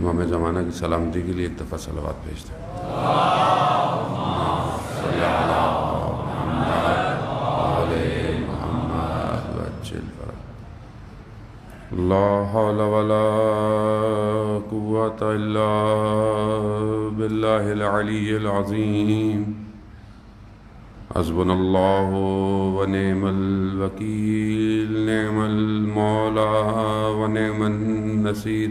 امام زمانہ کی سلامتی کے لیے ایک دفعہ صلوات بھیج دیں۔ صلی علی محمد وعلی محمد وعجل فرج۔ لا حول ولا قوة الا باللہ العلی العظیم۔ حسبنا اللہ ونعم الوکیل، نعم المولا ونعم النصیر۔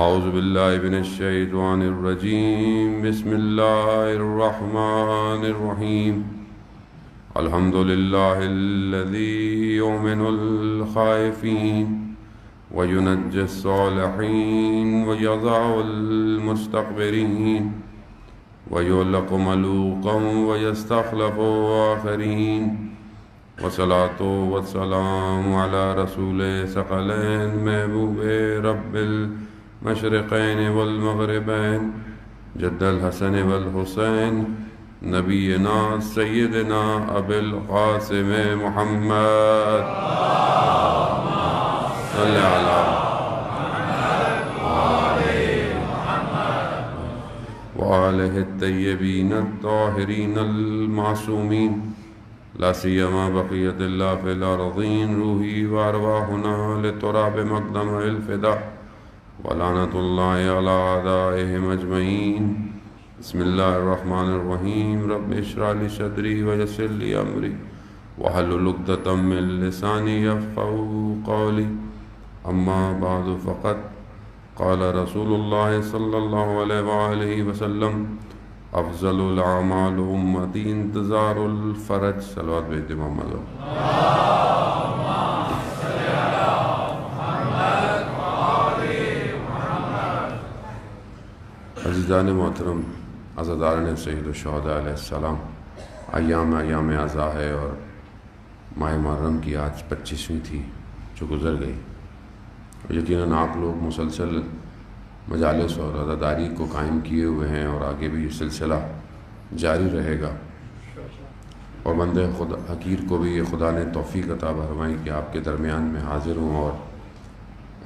اعوذ باللہ من الشیطان الرجیم، بسم اللہ الرحمن الرحیم۔ الحمد للہ الذی یؤمن الخائفین وینجی الصالحین ویضع المستکبرین وَيُعْلَقُ مَلُوقًا وَيَسْتَخْلَفُ آخَرِينَ، وَصَلَاةُ وَالسَّلَامُ عَلَى رَسُولِ ثَقَلَيْنِ محبوبِ رب المشرقین والمغربین، جد الحسن والحسین، نبینا سیدنا ابی القاسم محمد صلی علی وآلہ الطیبین الطاہرین المعصومین، لا سیما بقیت اللہ فی الارضین، روحی وارواحنا لتراب مقدم الفدا، ولعنت اللہ علی اعدائہم اجمعین۔ بسم اللہ الرحمن الرحیم۔ رب اشرح لی صدری ویسر لی امری واحلل عقدۃ من لسانی یفقہوا قولی، اما بعد فقط قال رسول اللہ صلی اللہ علیہ وآلہ وسلم، افضل الاعمال امتی انتظار الفرج۔ صلوات بیت محمد۔ عزیزان محترم، عزاداران سید الشہداء علیہ السلام، ایام عزا ہے اور ماہ محرم کی آج 25ویں تھی جو گزر گئی۔ یقیناً آپ لوگ مسلسل مجالس اور عزاداری کو قائم کیے ہوئے ہیں اور آگے بھی یہ سلسلہ جاری رہے گا، اور بندے خدا حقیر کو بھی یہ خدا نے توفیق عطا فرمائی کہ آپ کے درمیان میں حاضر ہوں اور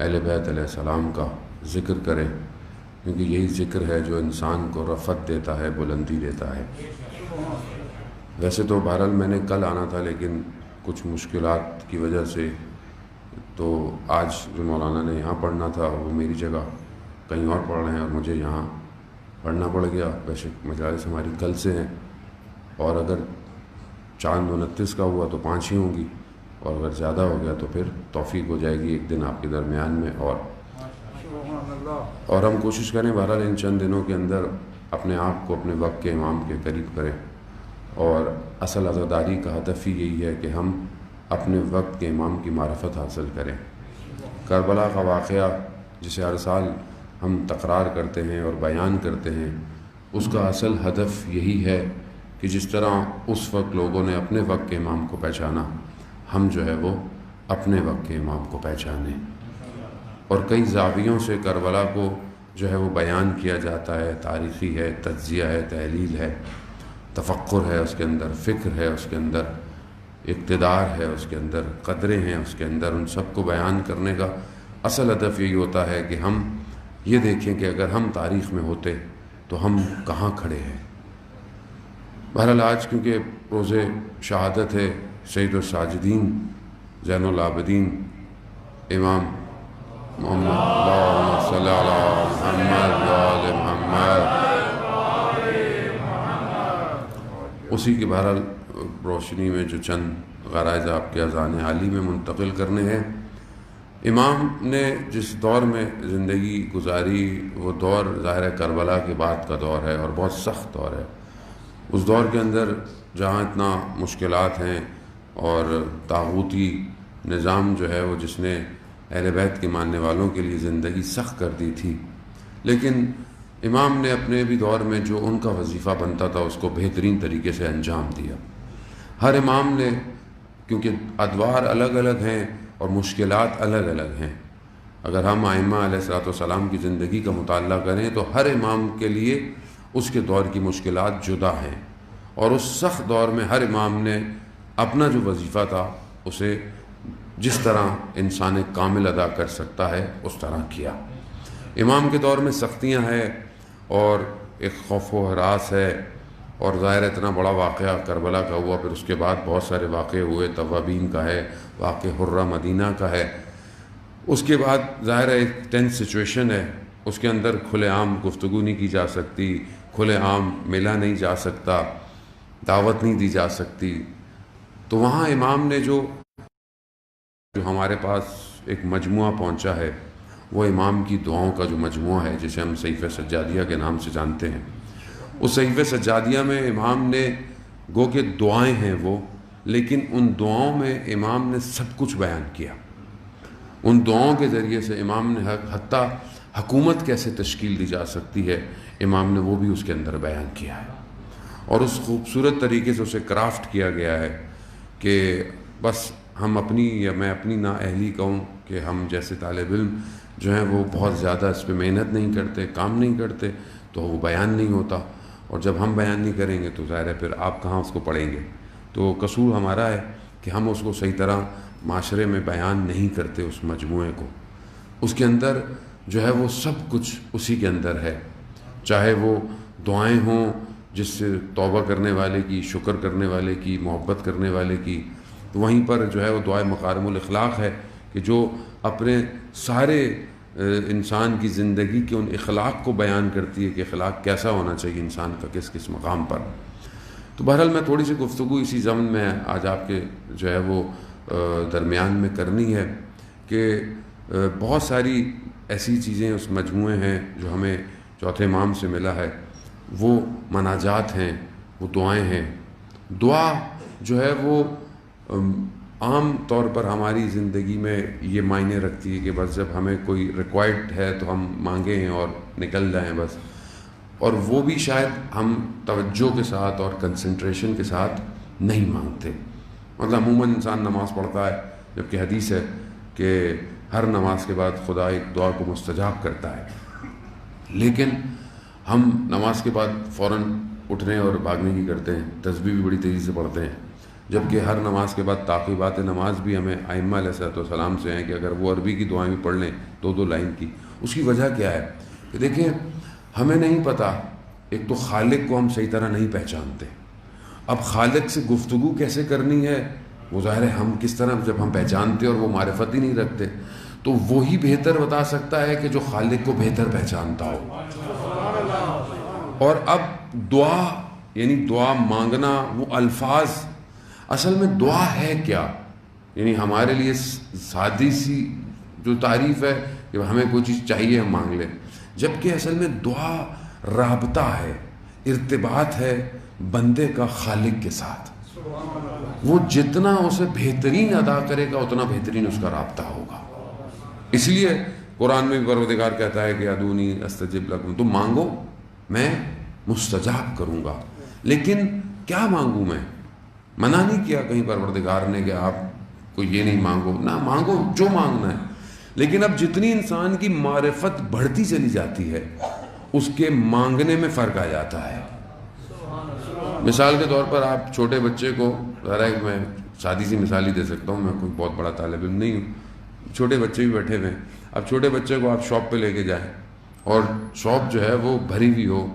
اہل بیت علیہ السلام کا ذکر کریں، کیونکہ یہی ذکر ہے جو انسان کو رفعت دیتا ہے، بلندی دیتا ہے۔ ویسے تو بہرحال میں نے کل آنا تھا، لیکن کچھ مشکلات کی وجہ سے تو آج جو مولانا نے یہاں پڑھنا تھا وہ میری جگہ کہیں اور پڑھ رہے ہیں اور مجھے یہاں پڑھنا پڑ گیا۔ ویسے مجالس ہماری کل سے ہیں، اور اگر چاند 29 کا ہوا تو 5 ہی ہوں گی، اور اگر زیادہ ہو گیا تو پھر توفیق ہو جائے گی ایک دن آپ کے درمیان میں، اور ہم کوشش کریں بہرحال ان چند دنوں کے اندر اپنے آپ کو اپنے وقت کے امام کے قریب کریں، اور اصل عزاداری کا ہدف ہی یہی ہے کہ ہم اپنے وقت کے امام کی معرفت حاصل کریں۔ کربلا کا واقعہ جسے ہر سال ہم تکرار کرتے ہیں اور بیان کرتے ہیں، اس کا اصل ہدف یہی ہے کہ جس طرح اس وقت لوگوں نے اپنے وقت کے امام کو پہچانا، ہم جو ہے وہ اپنے وقت کے امام کو پہچانیں۔ اور کئی زاویوں سے کربلا کو جو ہے وہ بیان کیا جاتا ہے، تاریخی ہے، تجزیہ ہے، تحلیل ہے، تفکر ہے اس کے اندر، فکر ہے اس کے اندر، اقتدار ہے اس کے اندر، قدریں ہیں اس کے اندر۔ ان سب کو بیان کرنے کا اصل ہدف یہی ہوتا ہے کہ ہم یہ دیکھیں کہ اگر ہم تاریخ میں ہوتے تو ہم کہاں کھڑے ہیں۔ بہرحال آج کیونکہ روز شہادت ہے سید الساجدین زین العابدین امام محمد، اللہم صلی علی محمد وآل محمد، اسی کی بہرحال روشنی میں جو چند غرائز آپ کے اذان عالی میں منتقل کرنے ہیں۔ امام نے جس دور میں زندگی گزاری وہ دور ظاہر کربلا کے بعد کا دور ہے، اور بہت سخت دور ہے۔ اس دور کے اندر جہاں اتنا مشکلات ہیں اور طاغوتی نظام جو ہے وہ جس نے اہل بیت کے ماننے والوں کے لیے زندگی سخت کر دی تھی، لیکن امام نے اپنے بھی دور میں جو ان کا وظیفہ بنتا تھا اس کو بہترین طریقے سے انجام دیا۔ ہر امام نے، کیونکہ ادوار الگ الگ ہیں اور مشکلات الگ الگ ہیں، اگر ہم ائمہ علیہ السلام کی زندگی کا مطالعہ کریں تو ہر امام کے لیے اس کے دور کی مشکلات جدا ہیں، اور اس سخت دور میں ہر امام نے اپنا جو وظیفہ تھا اسے جس طرح انسان کامل ادا کر سکتا ہے اس طرح کیا۔ امام کے دور میں سختیاں ہیں اور ایک خوف و ہراس ہے، اور ظاہر اتنا بڑا واقعہ کربلا کا ہوا، پھر اس کے بعد بہت سارے واقعے ہوئے، توابین کا ہے، واقعہ حرہ مدینہ کا ہے، اس کے بعد ظاہر ایک ٹینس سچویشن ہے، اس کے اندر کھلے عام گفتگو نہیں کی جا سکتی، کھلے عام ملا نہیں جا سکتا، دعوت نہیں دی جا سکتی. تو وہاں امام نے جو ہمارے پاس ایک مجموعہ پہنچا ہے، وہ امام کی دعاؤں کا جو مجموعہ ہے، جسے ہم صحیفہ سجادیہ کے نام سے جانتے ہیں. اس صحیفہ سجادیہ میں امام نے گو کہ دعائیں ہیں وہ، لیکن ان دعاؤں میں امام نے سب کچھ بیان کیا. ان دعاؤں کے ذریعے سے امام نے حتیٰ حکومت کیسے تشکیل دی جا سکتی ہے، امام نے وہ بھی اس کے اندر بیان کیا ہے، اور اس خوبصورت طریقے سے اسے کرافٹ کیا گیا ہے کہ بس ہم اپنی یا میں اپنی نااہلی کہوں کہ ہم جیسے طالب علم جو ہیں وہ بہت زیادہ اس پہ محنت نہیں کرتے، کام نہیں کرتے، تو وہ بیان نہیں ہوتا، اور جب ہم بیان نہیں کریں گے تو ظاہر ہے پھر آپ کہاں اس کو پڑھیں گے. تو قصور ہمارا ہے کہ ہم اس کو صحیح طرح معاشرے میں بیان نہیں کرتے. اس مجموعے کو، اس کے اندر جو ہے وہ سب کچھ اسی کے اندر ہے، چاہے وہ دعائیں ہوں جس سے توبہ کرنے والے کی، شکر کرنے والے کی، محبت کرنے والے کی. تو وہیں پر جو ہے وہ دعائے مکارم الاخلاق ہے کہ جو اپنے سارے انسان کی زندگی کے ان اخلاق کو بیان کرتی ہے کہ اخلاق کیسا ہونا چاہیے انسان کا کس کس مقام پر. تو بہرحال میں تھوڑی سی گفتگو اسی ضمن میں آج آپ کے جو ہے وہ درمیان میں کرنی ہے کہ بہت ساری ایسی چیزیں اس مجموعے ہیں جو ہمیں چوتھے امام سے ملا ہے. وہ مناجات ہیں، وہ دعائیں ہیں. دعا جو ہے وہ عام طور پر ہماری زندگی میں یہ معنی رکھتی ہے کہ بس جب ہمیں کوئی ریکوائرڈ ہے تو ہم مانگیں اور نکل جائیں بس، اور وہ بھی شاید ہم توجہ کے ساتھ اور کنسنٹریشن کے ساتھ نہیں مانگتے. مطلب عموماً انسان نماز پڑھتا ہے، جبکہ حدیث ہے کہ ہر نماز کے بعد خدا ایک دعا کو مستجاب کرتا ہے، لیکن ہم نماز کے بعد فوراً اٹھنے اور بھاگنے کی کرتے ہیں، تسبیح بھی بڑی تیزی سے پڑھتے ہیں، جبکہ ہر نماز کے بعد تعقیبات نماز بھی ہمیں ائمہ علیہ السلام سے ہیں کہ اگر وہ عربی کی دعائیں بھی پڑھ لیں 2 لائن کی. اس کی وجہ کیا ہے کہ دیکھیں ہمیں نہیں پتہ، ایک تو خالق کو ہم صحیح طرح نہیں پہچانتے. اب خالق سے گفتگو کیسے کرنی ہے وہ ظاہر ہے ہم کس طرح جب ہم پہچانتے اور وہ معرفت ہی نہیں رکھتے، تو وہی بہتر بتا سکتا ہے کہ جو خالق کو بہتر پہچانتا ہو. اور اب دعا یعنی دعا مانگنا، وہ الفاظ اصل میں دعا ہے کیا؟ یعنی ہمارے لیے سادی سی جو تعریف ہے کہ ہمیں کوئی چیز چاہیے ہم مانگ لیں، جبکہ اصل میں دعا رابطہ ہے، ارتباط ہے بندے کا خالق کے ساتھ. وہ جتنا اسے بہترین ادا کرے گا اتنا بہترین اس کا رابطہ ہوگا. اس لیے قرآن میں پروردگار کہتا ہے کہ ادونی استجب لکم، تم مانگو میں مستجاب کروں گا. لیکن کیا مانگوں میں؟ منع نہیں کیا کہیں پروردگار نے کہ آپ کو یہ نہیں مانگو، نہ مانگو جو مانگنا ہے. لیکن اب جتنی انسان کی معرفت بڑھتی چلی جاتی ہے اس کے مانگنے میں فرق آ جاتا ہے. مثال کے طور پر آپ چھوٹے بچے کو، ذرا میں سادی سی مثال ہی دے سکتا ہوں، میں کوئی بہت بڑا طالب علم نہیں ہوں، چھوٹے بچے بھی بیٹھے ہوئے ہیں. اب چھوٹے بچے کو آپ شاپ پہ لے کے جائیں اور شاپ جو ہے وہ بھری ہوئی ہو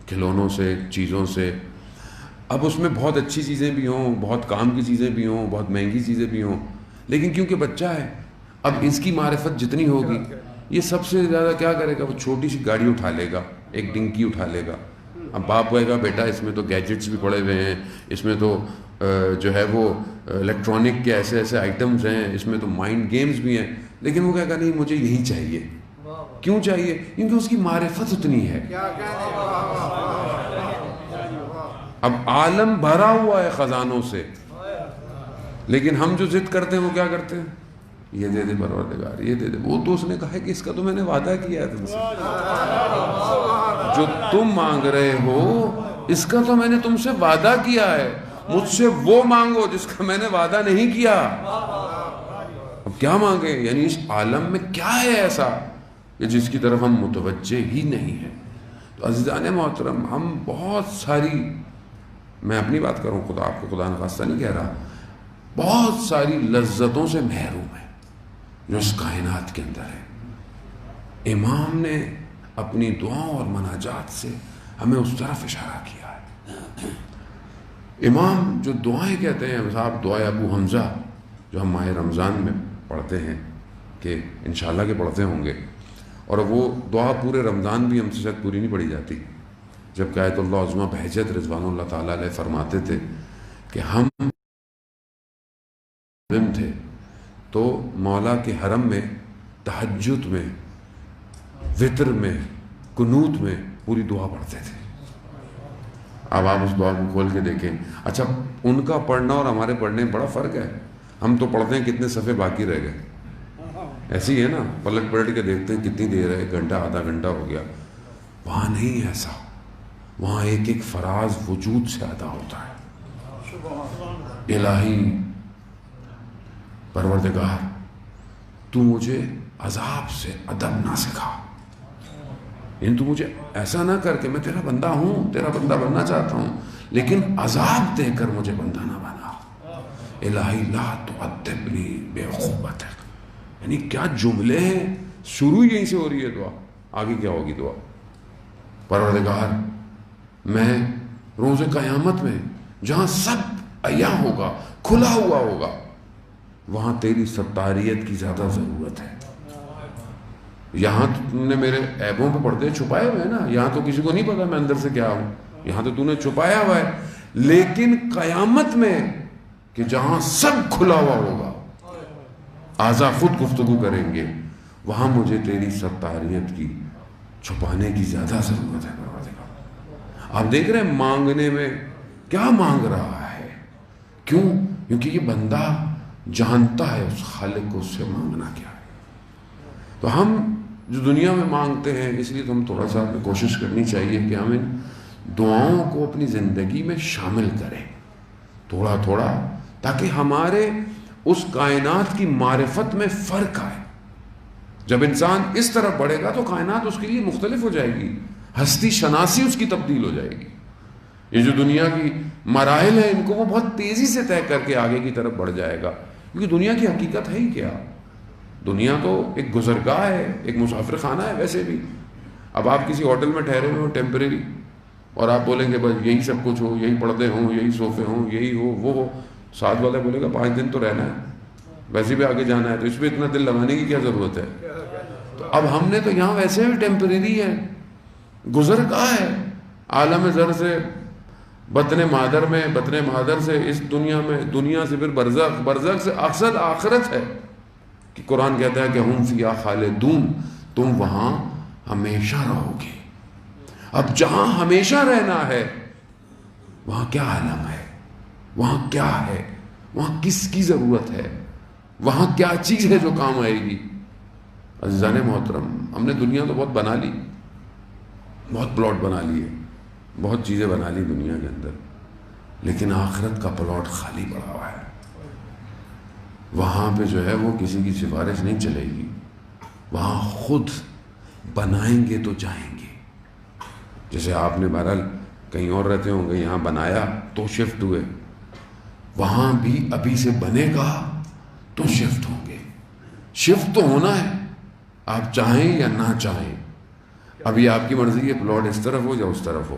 کھلونوں سے، چیزوں سے. اب اس میں بہت اچھی چیزیں بھی ہوں، بہت کام کی چیزیں بھی ہوں، بہت مہنگی چیزیں بھی ہوں، لیکن کیونکہ بچہ ہے اب اس کی معرفت جتنی ہوگی یہ سب سے زیادہ کیا کرے گا، وہ چھوٹی سی گاڑی اٹھا لے گا، ایک ڈنکی اٹھا لے گا. اب باپ کہے گا بیٹا اس میں تو گیجٹس بھی پڑے ہوئے ہیں، اس میں تو جو ہے وہ الیکٹرانک کے ایسے ایسے آئٹمز ہیں، اس میں تو مائنڈ گیمز بھی ہیں، لیکن وہ کہے گا نہیں مجھے یہی چاہیے. کیوں چاہیے؟ کیونکہ اس کی معرفت اتنی ہے. اب عالم بھرا ہوا ہے خزانوں سے، لیکن ہم جو ضد کرتے ہیں وہ کیا کرتے ہیں؟ یہ دے دے پروردگار، یہ دے دے. وہ تو اس نے کہا ہے کہ اس کا تو میں نے وعدہ کیا ہے تم سے، جو تم مانگ رہے ہو اس کا تو میں نے تم سے وعدہ کیا ہے، مجھ سے وہ مانگو جس کا میں نے وعدہ نہیں کیا. اب کیا مانگے؟ یعنی اس عالم میں کیا ہے ایسا کہ جس کی طرف ہم متوجہ ہی نہیں ہیں. تو عزیزان محترم، ہم بہت ساری، میں اپنی بات کروں، خدا آپ کو خدا نخواستہ نہیں کہہ رہا، بہت ساری لذتوں سے محروم ہے جو اس کائنات کے اندر ہے. امام نے اپنی دعاؤں اور مناجات سے ہمیں اس طرف اشارہ کیا ہے۔ امام جو دعائیں کہتے ہیں، صاحب دعائے ابو حمزہ جو ہم ماہ رمضان میں پڑھتے ہیں، کہ انشاءاللہ کہ پڑھتے ہوں گے، اور وہ دعا پورے رمضان بھی ہم سے شاید پوری نہیں پڑھی جاتی، جبکہ آیت اللہ عظمہ بہجت رضوان اللہ تعالیٰ علیہ فرماتے تھے کہ ہم تھے تو مولا کے حرم میں تہجد میں، وطر میں، قنوت میں پوری دعا پڑھتے تھے۔ اب آپ اس دعا کو کھول کے دیکھیں۔ اچھا، ان کا پڑھنا اور ہمارے پڑھنے میں بڑا فرق ہے۔ ہم تو پڑھتے ہیں کتنے صفحے باقی رہ گئے، ایسی ہے نا، پلٹ پلٹ کے دیکھتے ہیں کتنی دیر ہے، 1 گھنٹہ آدھا گھنٹہ ہو گیا۔ وہاں نہیں ایسا، وہاں ایک ایک فراز وجود سے ادا ہوتا ہے۔ الہی پروردگار، تو مجھے عذاب سے ادب نہ سکھا، یعنی تو مجھے ایسا نہ کر کہ میں تیرا بندہ ہوں، تیرا بندہ بننا چاہتا ہوں، لیکن عذاب دے کر مجھے بندہ نہ بنا۔ الہی لا تعذبنی بعقوبتک، یعنی کیا جملے ہیں، شروع یہیں سے ہو رہی ہے دعا، آگے کیا ہوگی دعا؟ پروردگار، میں روز قیامت میں جہاں سب عیاں ہوگا، کھلا ہوا ہوگا، وہاں تیری ستاریت کی زیادہ ضرورت ہے۔ یہاں تو تم نے میرے عیبوں پہ پردے چھپائے ہوئے ہیں نا، یہاں تو کسی کو نہیں پتا میں اندر سے کیا ہوں، یہاں تو نے چھپایا ہوا ہے، لیکن قیامت میں کہ جہاں سب کھلا ہوا ہوگا، اعضا خود گفتگو کریں گے، وہاں مجھے تیری ستاریت کی چھپانے کی زیادہ ضرورت ہے۔ آپ دیکھ رہے ہیں مانگنے میں کیا مانگ رہا ہے، کیوں؟ کیونکہ یہ بندہ جانتا ہے اس خالق کو اس سے مانگنا کیا ہے۔ تو ہم جو دنیا میں مانگتے ہیں، اس لیے تو ہم تھوڑا سا کوشش کرنی چاہیے کہ ہم ان دعاؤں کو اپنی زندگی میں شامل کریں تھوڑا تھوڑا، تاکہ ہمارے اس کائنات کی معرفت میں فرق آئے۔ جب انسان اس طرف بڑھے گا تو کائنات اس کے لیے مختلف ہو جائے گی، ہستی شناسی اس کی تبدیل ہو جائے گی۔ یہ جو دنیا کی مراحل ہیں، ان کو وہ بہت تیزی سے طے کر کے آگے کی طرف بڑھ جائے گا، کیونکہ دنیا کی حقیقت ہے ہی کیا؟ دنیا تو ایک گزرگاہ ہے، ایک مسافر خانہ ہے ویسے بھی۔ اب آپ کسی ہوٹل میں ٹھہرے ہوئے ہو ٹیمپریری، اور آپ بولیں گے بس یہی سب کچھ ہو، یہی پردے ہوں، یہی صوفے ہوں، یہی ہو وہ ہو، ساتھ والا بولے گا 5 دن تو رہنا ہے، ویسے بھی آگے جانا ہے، تو اس پہ اتنا دل لگانے کی کیا ضرورت ہے؟ تو اب ہم نے تو یہاں ویسے بھی ٹیمپریری ہے، گزرگاہ ہے، عالم زر سے بطن مادر میں، بطن مادر سے اس دنیا میں، دنیا سے پھر برزخ، برزخ سے اقصد آخرت ہے، کہ قرآن کہتا ہے کہ ہم فیہا خالدون، تم وہاں ہمیشہ رہو گے۔ اب جہاں ہمیشہ رہنا ہے وہاں کیا عالم ہے، وہاں کیا ہے، وہاں کس کی ضرورت ہے، وہاں کیا چیز ہے جو کام آئے گی؟ عزیزان محترم، ہم نے دنیا تو بہت بنا لی، بہت پلاٹ بنا لیے، بہت چیزیں بنا لی دنیا کے اندر، لیکن آخرت کا پلاٹ خالی پڑا ہوا ہے۔ وہاں پہ جو ہے وہ کسی کی سفارش نہیں چلے گی، وہاں خود بنائیں گے تو جائیں گے۔ جیسے آپ نے بہرحال کہیں اور رہتے ہوں گے، یہاں بنایا تو شفٹ ہوئے، وہاں بھی ابھی سے بنے گا تو شفٹ ہوں گے۔ شفٹ تو ہونا ہے، آپ چاہیں یا نہ چاہیں۔ ابھی آپ کی مرضی ہے پلاٹ اس طرف ہو یا اس طرف ہو،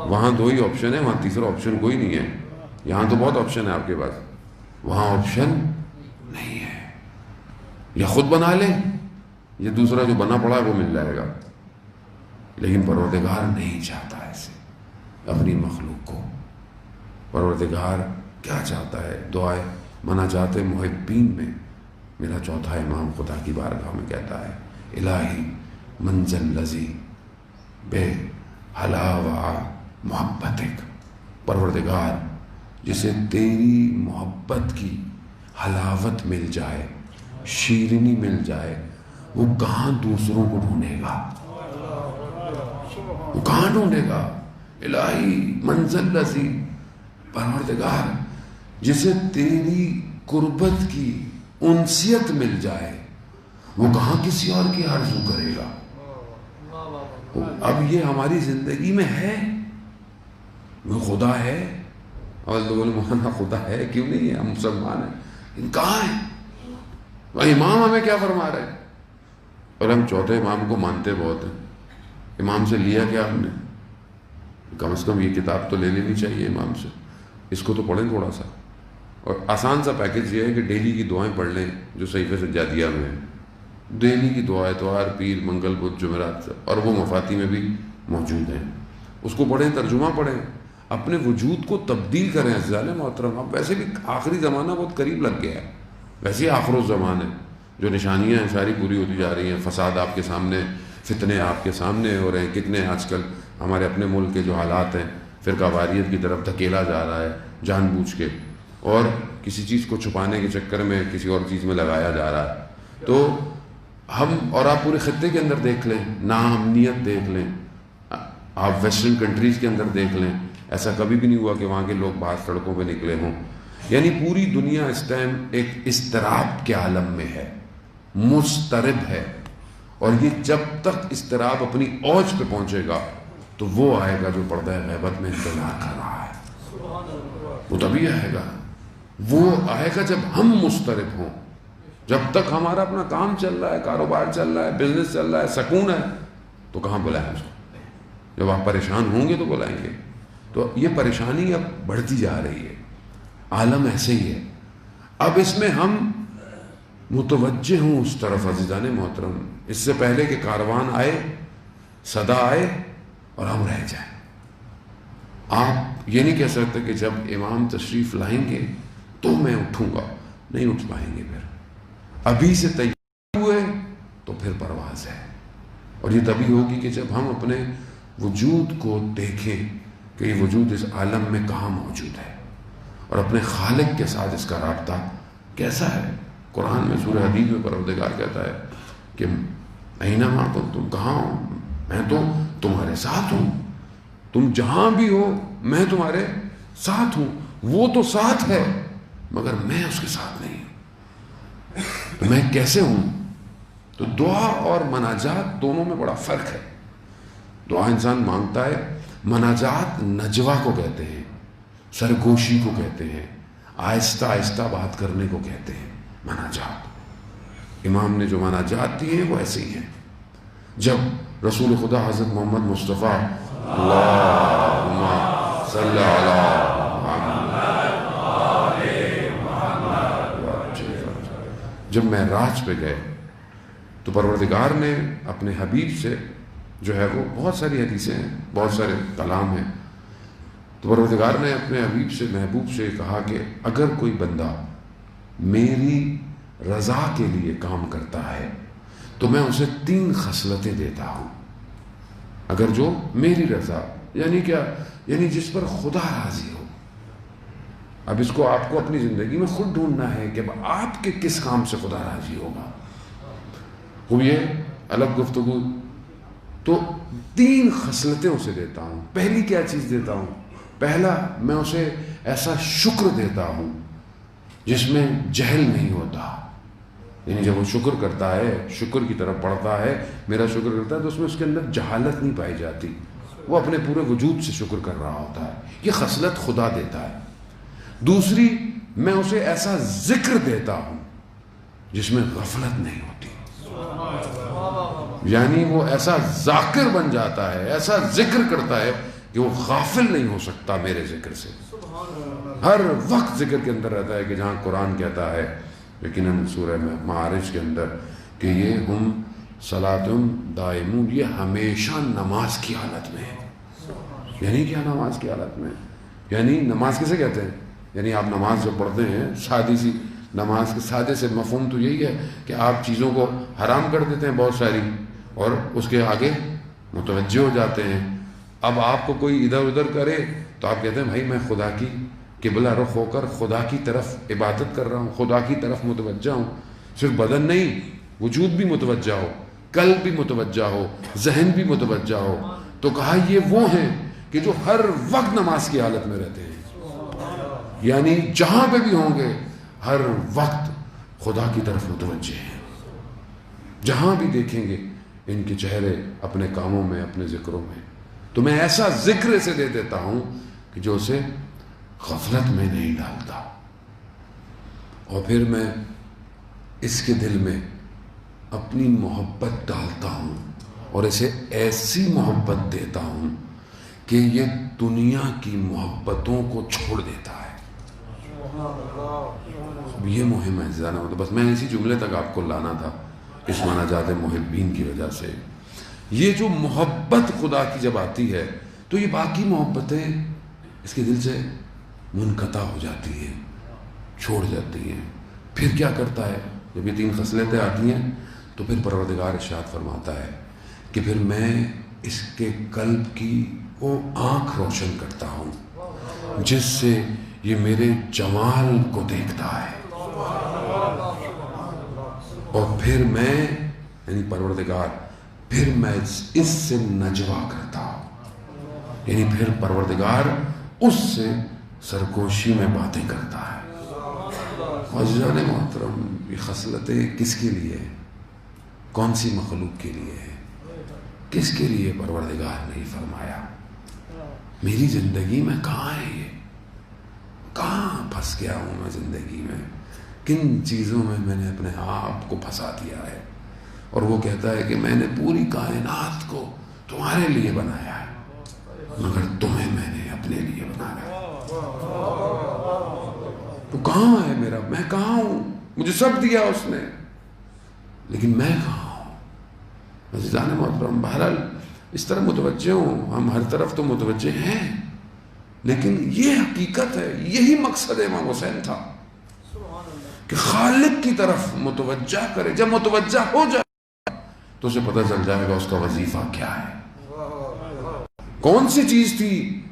وہاں 2 ہی آپشن ہے، وہاں تیسرا آپشن کوئی نہیں ہے۔ یہاں تو بہت آپشن ہے آپ کے پاس، وہاں آپشن نہیں ہے، یا خود بنا لیں یا دوسرا جو بنا پڑا ہے وہ مل جائے گا۔ لیکن پروردگار نہیں چاہتا ایسے اپنی مخلوق کو۔ پروردگار کیا چاہتا ہے؟ دعائے مناجات محبین میں میرا چوتھا امام خدا کی بارگاہ میں کہتا ہے، الہی منزل لذی بے حلاوہ محبتک، پروردگار جسے تیری محبت کی حلاوت مل جائے، شیرینی مل جائے، وہ کہاں دوسروں کو ڈھونڈے گا؟ وہ کہاں ڈھونڈے گا؟ الہی منزل لذی، پروردگار جسے تیری قربت کی انسیت مل جائے، وہ کہاں کسی اور کی آرزو کرے گا؟ اب یہ ہماری زندگی میں ہے، وہ خدا ہے، اور لوگوں نے مانا خدا ہے کیوں نہیں ہے، ہم مسلمان ہیں، ان کہاں ہیں؟ وہ امام ہمیں کیا فرما رہے ہیں؟ اور ہم چوتھے امام کو مانتے بہت ہیں. امام سے لیا کیا ہم نے؟ کم از کم یہ کتاب تو لے لینی چاہیے امام سے، اس کو تو پڑھیں تھوڑا سا. اور آسان سا پیکج یہ ہے کہ ڈیلی کی دعائیں پڑھ لیں جو صحیفے سجادیہ میں ہیں. ڈیلی کی دعائیں اتوار، پیر، منگل، بدھ، جمعرات، اور وہ مفاتی میں بھی موجود ہیں. اس کو پڑھیں، ترجمہ پڑھیں، اپنے وجود کو تبدیل کریں. عزیزان محترم، اب ویسے بھی آخری زمانہ بہت قریب لگ گیا ہے، ویسے ہی آخر الزمان ہے. جو نشانیاں ہیں ساری پوری ہوتی جا رہی ہیں. فساد آپ کے سامنے، فتنے آپ کے سامنے ہو رہے ہیں. کتنے آج کل ہمارے اپنے ملک کے جو حالات ہیں، فرقہ واریت کی طرف دھکیلا جا رہا ہے جان بوجھ کے، اور کسی چیز کو چھپانے کے چکر میں کسی اور چیز میں لگایا جا رہا ہے. تو ہم، اور آپ پورے خطے کے اندر دیکھ لیں، ناامنیت دیکھ لیں، آپ ویسٹرن کنٹریز کے اندر دیکھ لیں، ایسا کبھی بھی نہیں ہوا کہ وہاں کے لوگ باہر سڑکوں پہ نکلے ہوں. یعنی پوری دنیا اس ٹائم ایک اضطراب کے عالم میں ہے، مضطرب ہے. اور یہ جب تک اضطراب اپنی اوج پہ پہنچے گا تو وہ آئے گا جو پردہ غیبت میں انتظار کر رہا ہے. وہ تبھی آئے گا، وہ آئے گا جب ہم مضطرب ہوں. جب تک ہمارا اپنا کام چل رہا ہے، کاروبار چل رہا ہے، بزنس چل رہا ہے، سکون ہے، تو کہاں بلائیں اس کو؟ جب آپ پریشان ہوں گے تو بلائیں گے. تو یہ پریشانی اب بڑھتی جا رہی ہے، عالم ایسے ہی ہے. اب اس میں ہم متوجہ ہوں اس طرف عزیزان محترم، اس سے پہلے کہ کاروان آئے، صدا آئے اور ہم رہ جائیں. آپ یہ نہیں کہہ سکتے کہ جب امام تشریف لائیں گے تو میں اٹھوں گا، نہیں اٹھ پائیں گے. پھر ابھی سے تیار ہوئے تو پھر پرواز ہے. اور یہ تبھی ہوگی کہ جب ہم اپنے وجود کو دیکھیں کہ یہ وجود اس عالم میں کہاں موجود ہے، اور اپنے خالق کے ساتھ اس کا رابطہ کیسا ہے. قرآن میں سورہ حدید میں پروردگار کہتا ہے کہ اینما کنتم، تم کہاں ہو، میں تو تمہارے ساتھ ہوں. تم جہاں بھی ہو میں تمہارے ساتھ ہوں. وہ تو ساتھ ہے مگر میں اس کے ساتھ نہیں ہوں. تو میں کیسے ہوں؟ تو دعا اور مناجات دونوں میں بڑا فرق ہے. دعا انسان مانگتا ہے، مناجات نجوا کو کہتے ہیں، سرگوشی کو کہتے ہیں، آہستہ آہستہ بات کرنے کو کہتے ہیں مناجات. امام نے جو مناجات دی ہیں وہ ایسے ہی ہیں. جب رسول خدا حضرت محمد مصطفیٰ اللہم صلی علی محمد جب معراج پہ گئے تو پروردگار نے اپنے حبیب سے، جو ہے وہ بہت ساری حدیثیں ہیں، بہت سارے کلام ہیں، تو پروردگار نے اپنے حبیب سے، محبوب سے کہا کہ اگر کوئی بندہ میری رضا کے لیے کام کرتا ہے تو میں اسے 3 خصلتیں دیتا ہوں. اگر جو میری رضا، یعنی کیا؟ یعنی جس پر خدا راضی ہو. اب اس کو آپ کو اپنی زندگی میں خود ڈھونڈنا ہے کہ آپ کے کس کام سے خدا راضی ہوگا. وہ یہ الگ گفتگو. تو 3 خصلتیں اسے دیتا ہوں. پہلی کیا چیز دیتا ہوں؟ پہلا، میں اسے ایسا شکر دیتا ہوں جس میں جہل نہیں ہوتا. یعنی جب وہ شکر کرتا ہے، شکر کی طرف بڑھتا ہے، میرا شکر کرتا ہے، تو اس میں اس کے اندر جہالت نہیں پائی جاتی. وہ اپنے پورے وجود سے شکر کر رہا ہوتا ہے. یہ خصلت خدا دیتا ہے. دوسری، میں اسے ایسا ذکر دیتا ہوں جس میں غفلت نہیں ہوتی. یعنی وہ ایسا ذاکر بن جاتا ہے، ایسا ذکر کرتا ہے کہ وہ غافل نہیں ہو سکتا میرے ذکر سے. ہر وقت ذکر کے اندر رہتا ہے. کہ جہاں قرآن کہتا ہے یقیناً سورہ معارج کے اندر کہ یہ ہم صلاتم دائمون، یہ ہمیشہ نماز کی حالت میں ہے. یعنی کیا نماز کی حالت میں؟ یعنی نماز کسے کہتے ہیں؟ یعنی آپ نماز جو پڑھتے ہیں، سادی سی نماز کے سادے سے مفہوم تو یہی ہے کہ آپ چیزوں کو حرام کر دیتے ہیں بہت ساری، اور اس کے آگے متوجہ ہو جاتے ہیں. اب آپ کو کوئی ادھر ادھر کرے تو آپ کہتے ہیں بھائی میں خدا کی قبلہ رخ ہو کر خدا کی طرف عبادت کر رہا ہوں، خدا کی طرف متوجہ ہوں. صرف بدن نہیں، وجود بھی متوجہ ہو، قلب بھی متوجہ ہو، ذہن بھی متوجہ ہو. تو کہا یہ وہ ہیں کہ جو ہر وقت نماز کی حالت میں رہتے ہیں. یعنی جہاں پہ بھی ہوں گے ہر وقت خدا کی طرف متوجہ ہیں. جہاں بھی دیکھیں گے ان کے چہرے اپنے کاموں میں، اپنے ذکروں میں. تو میں ایسا ذکر سے دے دیتا ہوں کہ جو اسے غفلت میں نہیں ڈالتا. اور پھر میں اس کے دل میں اپنی محبت ڈالتا ہوں اور اسے ایسی محبت دیتا ہوں کہ یہ دنیا کی محبتوں کو چھوڑ دیتا ہے. اب یہ مہم ہے زیادہ. بس میں اسی جملے تک آپ کو لانا تھا اس مناجات محبین کی وجہ سے. یہ جو محبت خدا کی جب آتی ہے تو یہ باقی محبتیں اس کے دل سے منقطع ہو جاتی ہیں, چھوڑ جاتی ہیں. پھر کیا کرتا ہے جب یہ 3 خصلتیں آتی ہیں تو پھر پروردگار ارشاد فرماتا ہے کہ پھر میں اس کے قلب کی وہ آنکھ روشن کرتا ہوں جس سے یہ میرے جمال کو دیکھتا ہے, اور پھر میں یعنی پروردگار پھر میں اس سے نجوا کرتا ہوں, یعنی پھر پروردگار اس سے سرگوشی میں باتیں کرتا ہے. عزیزان محترم, یہ خصلتیں کس کے لیے, کون سی مخلوق کے لیے ہے, کس کے لیے پروردگار نے فرمایا؟ میری زندگی میں کہاں ہے یہ, کہاں پھنس گیا ہوں میں زندگی میں, کن چیزوں میں نے اپنے آپ کو پھنسا دیا ہے. اور وہ کہتا ہے کہ میں نے پوری کائنات کو تمہارے لیے بنایا ہے مگر تمہیں میں نے اپنے لیے بنایا ہے. تو کہاں ہے میرا, میں کہاں ہوں؟ مجھے سب دیا اس نے لیکن میں کہاں ہوں؟ عزیزان محترم, بہرحال اس طرح متوجہ ہوں, ہم ہر طرف تو متوجہ ہیں لیکن یہ حقیقت ہے, یہی مقصد امام حسین تھا کہ خالق کی طرف متوجہ کرے. جب متوجہ ہو جائے تو اسے پتہ چل جائے گا اس کا وظیفہ کیا ہے. کون سی چیز تھی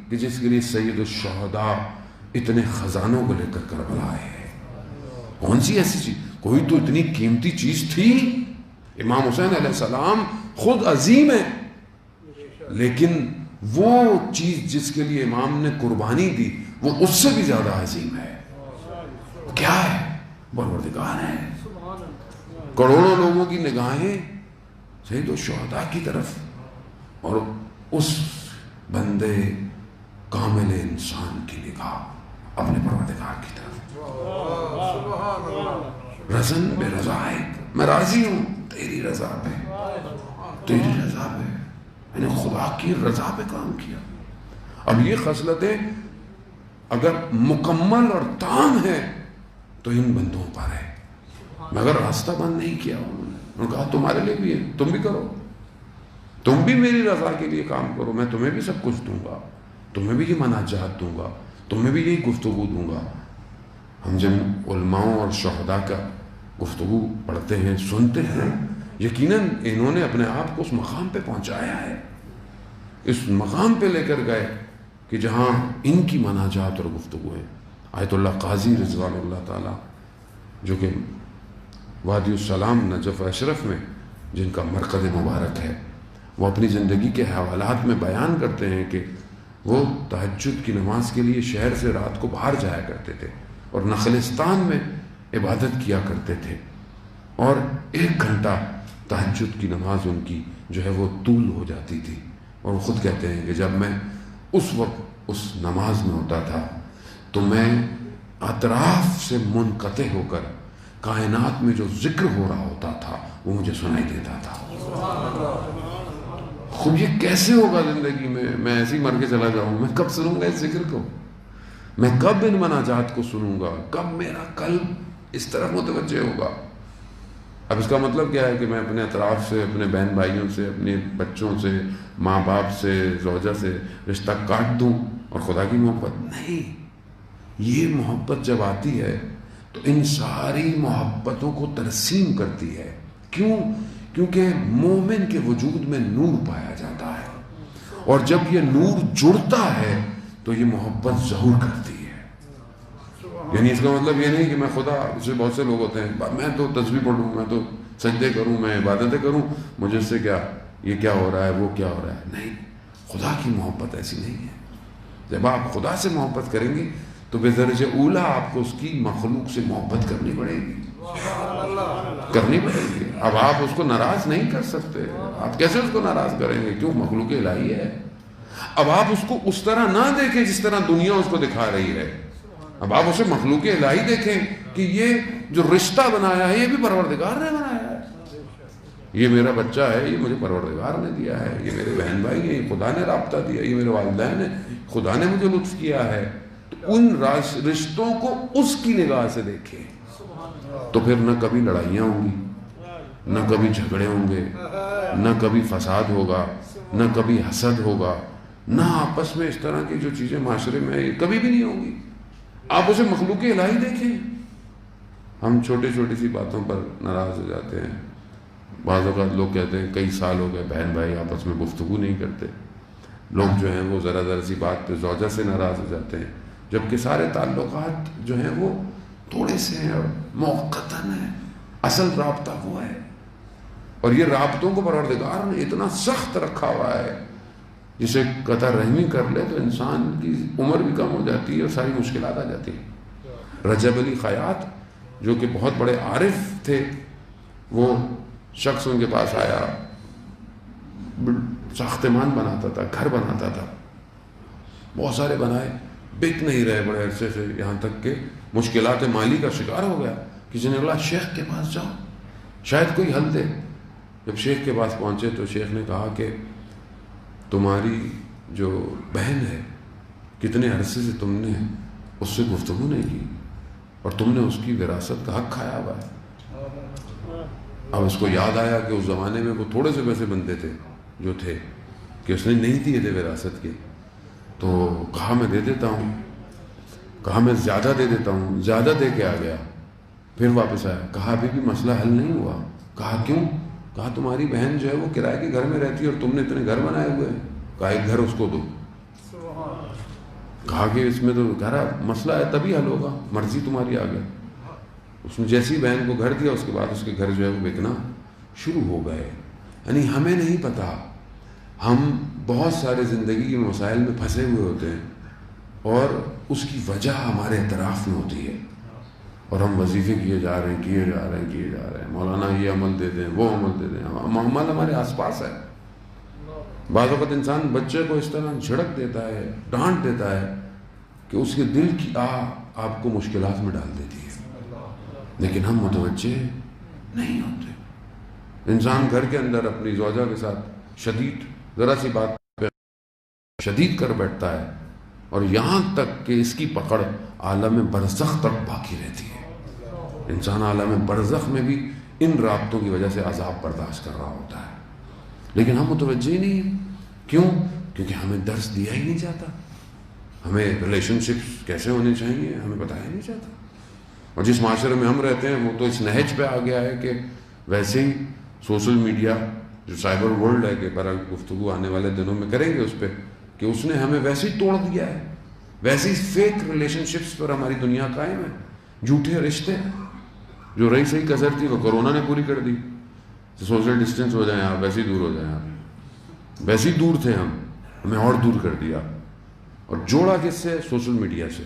کہ جس کے لیے سید الشہداء اتنے خزانوں کو لے کر کربلا آئے ہیں؟ کون سی ایسی چیز؟ کوئی تو اتنی قیمتی چیز تھی. امام حسین علیہ السلام خود عظیم ہے لیکن وہ چیز جس کے لیے امام نے قربانی دی وہ اس سے بھی زیادہ عظیم ہے. کیا ہے؟ پروردگار ہے. کروڑوں لوگوں کی نگاہیں سید الشہداء کی طرف اور اس بندے کامل انسان کی نگاہ اپنے پروردگار کی طرف. رضن بے رضائک, میں راضی ہوں تیری رضا پہ, تیری رضا پہ, میں نے خدا کی رضا پہ کام کیا. اب یہ خصلتیں اگر مکمل اور تام ہیں تو ان بندوں پر ہے, مگر راستہ بند نہیں کیا انہوں نے کہا تمہارے لیے بھی ہے, تم بھی کرو, تم بھی میری رضا کے لیے کام کرو, میں تمہیں بھی سب کچھ دوں گا, تمہیں بھی یہ مناجات دوں گا, تمہیں بھی یہی گفتگو دوں گا. ہم جب علماء اور شہداء کا گفتگو پڑھتے ہیں, سنتے ہیں, یقیناً انہوں نے اپنے آپ کو اس مقام پہ پہنچایا ہے, اس مقام پہ لے کر گئے کہ جہاں ان کی مناجات اور گفتگو ہیں. آیت اللہ قاضی رضوان اللہ تعالی جو کہ وادی السلام نجف اشرف میں جن کا مرکز مبارک ہے, وہ اپنی زندگی کے حوالات میں بیان کرتے ہیں کہ وہ تہجد کی نماز کے لیے شہر سے رات کو باہر جایا کرتے تھے اور نخلستان میں عبادت کیا کرتے تھے, اور 1 گھنٹہ تہجد کی نماز ان کی جو ہے وہ طول ہو جاتی تھی. اور وہ خود کہتے ہیں کہ جب میں اس وقت اس نماز میں ہوتا تھا تو میں اطراف سے منقطع ہو کر کائنات میں جو ذکر ہو رہا ہوتا تھا وہ مجھے سنائی دیتا تھا. خود یہ کیسے ہوگا زندگی میں ایسے ہی مر کے چلا جاؤں, میں کب سنوں گا اس ذکر کو, میں کب ان مناجات کو سنوں گا, کب میرا قلب اس طرف متوجہ ہوگا. اب اس کا مطلب کیا ہے کہ میں اپنے اطراف سے, اپنے بہن بھائیوں سے, اپنے بچوں سے, ماں باپ سے, زوجہ سے رشتہ کاٹ دوں اور خدا کی محبت نہیں. یہ محبت جب آتی ہے تو ان ساری محبتوں کو ترسیم کرتی ہے. کیوں؟ کیونکہ مومن کے وجود میں نور پایا جاتا ہے, اور جب یہ نور جڑتا ہے تو یہ محبت ظہور کرتی ہے. یعنی اس کا مطلب یہ نہیں کہ میں خدا سے, بہت سے لوگ ہوتے ہیں میں تو تسبیح پڑھوں, میں تو سجدے کروں, میں عبادتیں کروں, مجھے اس سے کیا, یہ کیا ہو رہا ہے, وہ کیا ہو رہا ہے. نہیں, خدا کی محبت ایسی نہیں ہے. جب آپ خدا سے محبت کریں گے تو بے درجہ اولا آپ کو اس کی مخلوق سے محبت کرنی پڑے گی, کرنی پڑے گی. اب آپ اس کو ناراض نہیں کر سکتے, آپ کیسے اس کو ناراض کریں گے؟ کیوں؟ مخلوق الہی ہے. اب آپ اس کو اس طرح نہ دیکھیں جس طرح دنیا اس کو دکھا رہی ہے. اب آپ اسے مخلوق الہی دیکھیں کہ یہ جو رشتہ بنایا ہے یہ بھی پروردگار نے بنایا ہے. یہ میرا بچہ ہے، یہ مجھے پروردگار نے دیا ہے، یہ میرے بہن بھائی ہیں، یہ خدا نے رابطہ دیا، یہ میرے والدین ہیں، خدا نے مجھے لطف کیا ہے. تو ان رشتوں کو اس کی نگاہ سے دیکھیں، تو پھر نہ کبھی لڑائیاں ہوں گی، نہ کبھی جھگڑے ہوں گے، نہ کبھی فساد ہوگا، نہ کبھی حسد ہوگا، نہ آپس میں اس طرح کی جو چیزیں معاشرے میں کبھی بھی نہیں ہوں گی. آپ اسے مخلوق الہی دیکھیں. ہم چھوٹی چھوٹی سی باتوں پر ناراض ہو جاتے ہیں. بعض اوقات لوگ کہتے ہیں کئی سال ہو گئے بہن بھائی آپس میں گفتگو نہیں کرتے. لوگ جو ہیں وہ ذرا سی بات پہ زوجہ سے ناراض ہو جاتے ہیں، جبکہ سارے تعلقات جو ہیں وہ تھوڑے سے ہیں اور موقتاً ہیں. اصل رابطہ وہ ہے. اور یہ رابطوں کو پروردگار نے اتنا سخت رکھا ہوا ہے، جسے قطع رحمی کر لے تو انسان کی عمر بھی کم ہو جاتی ہے اور ساری مشکلات آ جاتی ہیں. رجب علی خیاط جو کہ بہت بڑے عارف تھے، وہ شخص ان کے پاس آیا، ساختمان بناتا تھا، گھر بناتا تھا، بہت سارے بنائے، بک نہیں رہے بڑے عرصے سے، یہاں تک کہ مشکلات مالی کا شکار ہو گیا. کسی نے کہا شیخ کے پاس جاؤ، شاید کوئی حل دے. جب شیخ کے پاس پہنچے تو شیخ نے کہا کہ تمہاری جو بہن ہے کتنے عرصے سے تم نے اس سے گفتگو نہیں کی اور تم نے اس کی وراثت کا حق کھایا ہوا ہے. اب اس کو یاد آیا کہ اس زمانے میں وہ تھوڑے سے پیسے بنتے تھے جو تھے کہ اس نے نہیں دیے تھے وراثت کے. تو کہا میں دے دیتا ہوں، کہا میں زیادہ دے دیتا ہوں، زیادہ دے کے آ گیا. پھر واپس آیا، کہا ابھی بھی مسئلہ حل نہیں ہوا. کہا کیوں؟ کہا تمہاری بہن جو ہے وہ کرائے کے گھر میں رہتی ہے اور تم نے اتنے گھر بنائے ہوئے ہیں. کہا ایک گھر اس کو دو. کہا کہ اس میں تو گھر مسئلہ ہے تبھی حل ہوگا، مرضی تمہاری آگے. اس نے جیسی بہن کو گھر دیا اس کے بعد اس کے گھر جو ہے وہ بکنا شروع ہو گئے. یعنی ہمیں نہیں پتا، ہم بہت سارے زندگی کے مسائل میں پھنسے ہوئے ہوتے ہیں اور اس کی وجہ ہمارے اعتراف میں ہوتی ہے، اور ہم وظیفے کیے جا رہے ہیں، مولانا یہ عمل دے دیں، وہ عمل دے دیں. عمل ہمارے آس پاس ہے. بعض وقت انسان بچے کو اس طرح جھڑک دیتا ہے، ڈانٹ دیتا ہے کہ اس کے دل کی آپ کو مشکلات میں ڈال دیتی ہے، لیکن ہم متوجہ نہیں ہوتے. انسان گھر کے اندر اپنی زوجہ کے ساتھ شدید، ذرا سی بات پہ شدید کر بیٹھتا ہے، اور یہاں تک کہ اس کی پکڑ عالم برزخ تک باقی رہتی ہے. انسان عالم برزخ میں بھی ان رابطوں کی وجہ سے عذاب برداشت کر رہا ہوتا ہے، لیکن ہم متوجہ ہی نہیں ہیں. کیوں؟ کیونکہ ہمیں درس دیا ہی نہیں جاتا. ہمیں ریلیشن شپس کیسے ہونے چاہیے ہمیں بتایا نہیں جاتا. اور جس معاشرے میں ہم رہتے ہیں وہ تو اس نہج پہ آ گیا ہے کہ ویسے ہی سوشل میڈیا جو سائبر ورلڈ ہے، کہ برحال گفتگو آنے والے دنوں میں کریں گے اس پہ، کہ اس نے ہمیں ویسے ہی توڑ دیا ہے. ویسے ہی فیک ریلیشن شپس پر ہماری دنیا قائم ہے. جھوٹے رشتے جو رہی صحیح کسر تھی وہ کورونا نے پوری کر دی. سوشل ڈسٹینس ہو جائیں آپ، ویسے ہی دور ہو جائیں آپ. ویسے ہی دور تھے ہمیں اور دور کر دیا. اور جوڑا کس سے؟ سوشل میڈیا سے.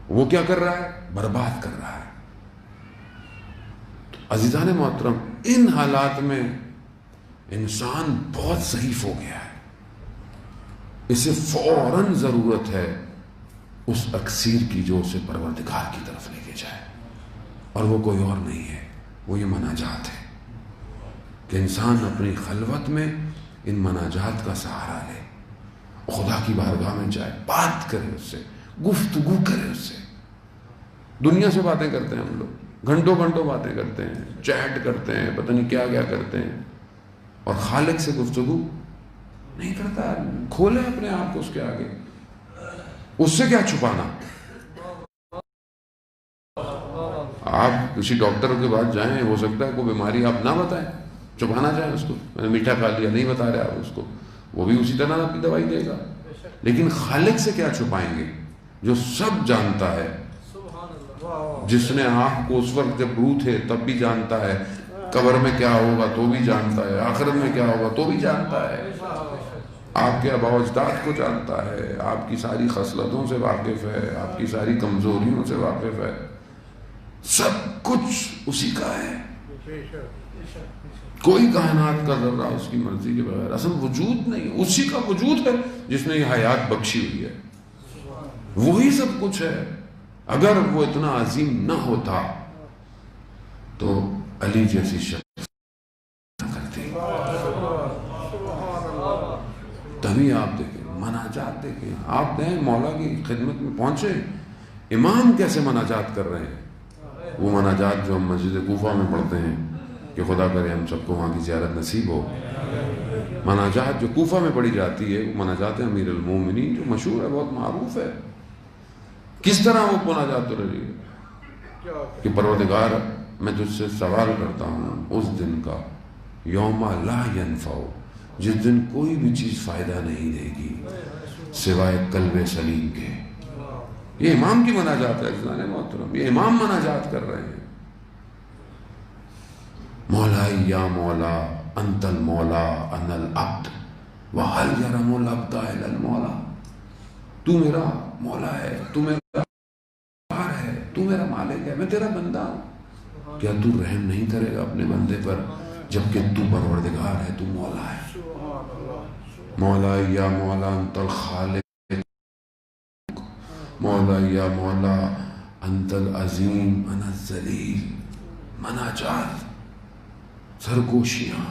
وہ کیا کر رہا ہے؟ برباد کر رہا ہے. تو عزیزان محترم، ان حالات میں انسان بہت ضعیف ہو گیا ہے. اسے فوراً ضرورت ہے اس اکسیر کی جو اسے پروردگار کی طرف لے کے جائے، اور وہ کوئی اور نہیں ہے، وہ یہ مناجات ہے کہ انسان اپنی خلوت میں ان مناجات کا سہارا لے، خدا کی بارگاہ میں جائے، بات کرے اس سے، گفتگو کرے اس سے. دنیا سے باتیں کرتے ہیں ہم لوگ، گھنٹوں گھنٹوں باتیں کرتے ہیں، چیٹ کرتے ہیں، پتہ نہیں کیا کیا کرتے ہیں، اور خالق سے گفتگو نہیں کرتا. کھولے اپنے آپ کو اس کے آگے. اس سے کیا چھپانا؟ آپ کسی ڈاکٹر کے پاس جائیں، ہو سکتا ہے کوئی بیماری آپ نہ بتائیں، چھپانا چاہیں اس کو، میں نے میٹھا کھا لیا، نہیں بتا رہے آپ اس کو، وہ بھی اسی طرح آپ کی دوائی دے گا. لیکن خالق سے کیا چھپائیں گے جو سب جانتا ہے، جس نے آپ کو اس وقت جب روح تھے تب بھی جانتا ہے، قبر میں کیا ہوگا تو بھی جانتا ہے، آخرت میں کیا ہوگا تو بھی جانتا ہے، آپ کے آباء و اجداد کو جانتا ہے، آپ کی ساری خصلتوں سے واقف ہے، آپ کی ساری کمزوریوں سے واقف ہے. سب کچھ اسی کا ہے. کوئی کائنات کا ذرہ اس کی مرضی کے بغیر اصل وجود نہیں. اسی کا وجود ہے جس نے یہ حیات بخشی ہوئی ہے. وہی سب کچھ ہے. اگر وہ اتنا عظیم نہ ہوتا تو علی جیسی شخص ابھی آپ دیکھیں مناجات دیکھیں، آپ دیں مولا کی خدمت میں پہنچے، امام کیسے مناجات کر رہے ہیں، وہ مناجات جو ہم مسجد کوفہ میں پڑھتے ہیں کہ خدا کرے ہم سب کو وہاں کی زیارت نصیب ہو، مناجات جو کوفہ میں پڑھی جاتی ہے وہ مناجات امیر المومنین جو مشہور ہے، بہت معروف ہے. کس طرح وہ مناجات ہو رہی ہے کہ پروردگار میں تجھ سے سوال کرتا ہوں اس دن کا، یوم لا ینفع، جس دن کوئی بھی چیز فائدہ نہیں دے گی سوائے قلب سلیم کے. یہ امام کی مناجات ہے عزیزان محترم، یہ امام مناجات کر رہے ہیں. مولا یا مولا انت المولا انا العبد وهل يرم العبد الى المولا، تو میرا مولا ہے، تو میرا ہے، تو میرا مالک ہے، میں تیرا بندہ ہوں. کیا تو رحم نہیں کرے گا اپنے بندے پر جبکہ تو پروردگار ہے، تو مولا ہے. مولا یا مولا انت الخالق، مولا یا مولا انت العظیم انا الذلیل. مناجات، سرگوشیاں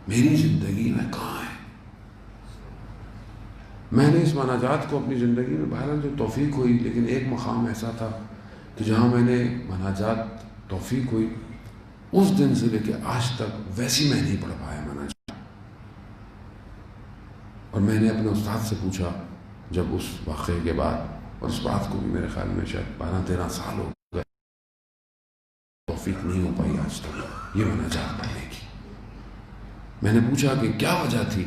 میری زندگی میں کہاں ہیں؟ میں نے اس مناجات کو اپنی زندگی میں بہرحال جو توفیق ہوئی، لیکن ایک مقام ایسا تھا کہ جہاں میں نے مناجات توفیق ہوئی، اس دن سے لے کے آج تک ویسی میں نہیں پڑھ پایا مناجات. اور میں نے اپنے استاد سے پوچھا جب اس واقعے کے بعد، اور اس بات کو بھی میرے خیال میں شاید 12-13 سال ہو گئے، توفیق نہیں ہو پائی آج تک یہ مناجات پڑھنے کی. میں نے پوچھا کہ کیا وجہ تھی،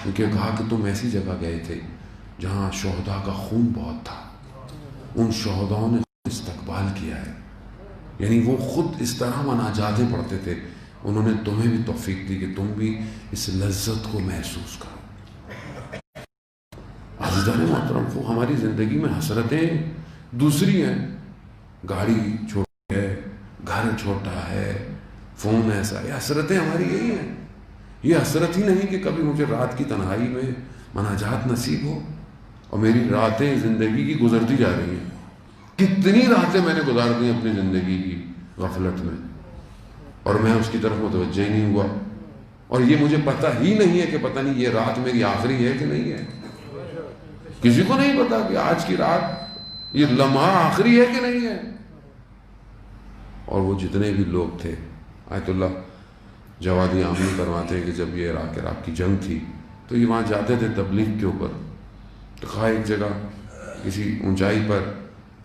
کیونکہ کہا کہ تم ایسی جگہ گئے تھے جہاں شہداء کا خون بہت تھا، ان شہداؤں نے استقبال کیا ہے، یعنی وہ خود اس طرح مناجاتیں پڑھتے تھے، انہوں نے تمہیں بھی توفیق دی کہ تم بھی اس لذت کو محسوس کرو. عزیزان محترم، وہ ہماری زندگی میں حسرتیں دوسری ہیں، گاڑی چھوٹی ہے، گھر چھوٹا ہے، فون ایسا، یہ حسرتیں ہماری یہی ہیں. یہ حسرت ہی نہیں کہ کبھی مجھے رات کی تنہائی میں مناجات نصیب ہو. اور میری راتیں زندگی کی گزرتی جا رہی ہیں، کتنی راتیں میں نے گزار دی اپنی زندگی کی غفلت میں، اور میں اس کی طرف متوجہ ہی نہیں ہوا. اور یہ مجھے پتہ ہی نہیں ہے کہ پتہ نہیں یہ رات میری آخری ہے کہ نہیں ہے. کسی کو نہیں پتا کہ آج کی رات یہ لمحہ آخری ہے کہ نہیں ہے. اور وہ جتنے بھی لوگ تھے، آیت اللہ جوادی عامی فرماتے ہیں کہ جب یہ عراق کی جنگ تھی تو یہ وہاں جاتے تھے تبلیغ کے اوپر، تو کہا ایک جگہ کسی اونچائی پر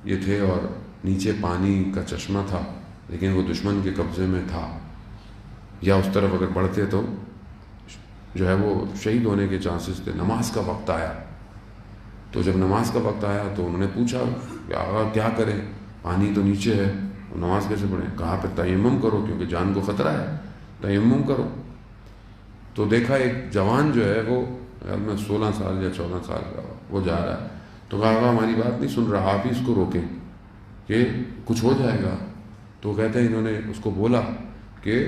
یہ تھے اور نیچے پانی کا چشمہ تھا، لیکن وہ دشمن کے قبضے میں تھا، یا اس طرف اگر بڑھتے تو جو ہے وہ شہید ہونے کے چانسز تھے. نماز کا وقت آیا، تو جب نماز کا وقت آیا تو انہوں نے پوچھا کہ آقا کیا کریں، پانی تو نیچے ہے، نماز کیسے پڑھیں؟ کہا پھر تیمم کرو کیونکہ جان کو خطرہ ہے، تیمم کرو. تو دیکھا ایک جوان جو ہے وہ خیال میں 16 سال یا 14 سال کا وہ جا رہا ہے، تو کہا آقا ہماری بات نہیں سن رہا، آپ ہی اس کو روکیں کہ کچھ ہو جائے گا. تو کہتے ہیں انہوں نے اس کو بولا کہ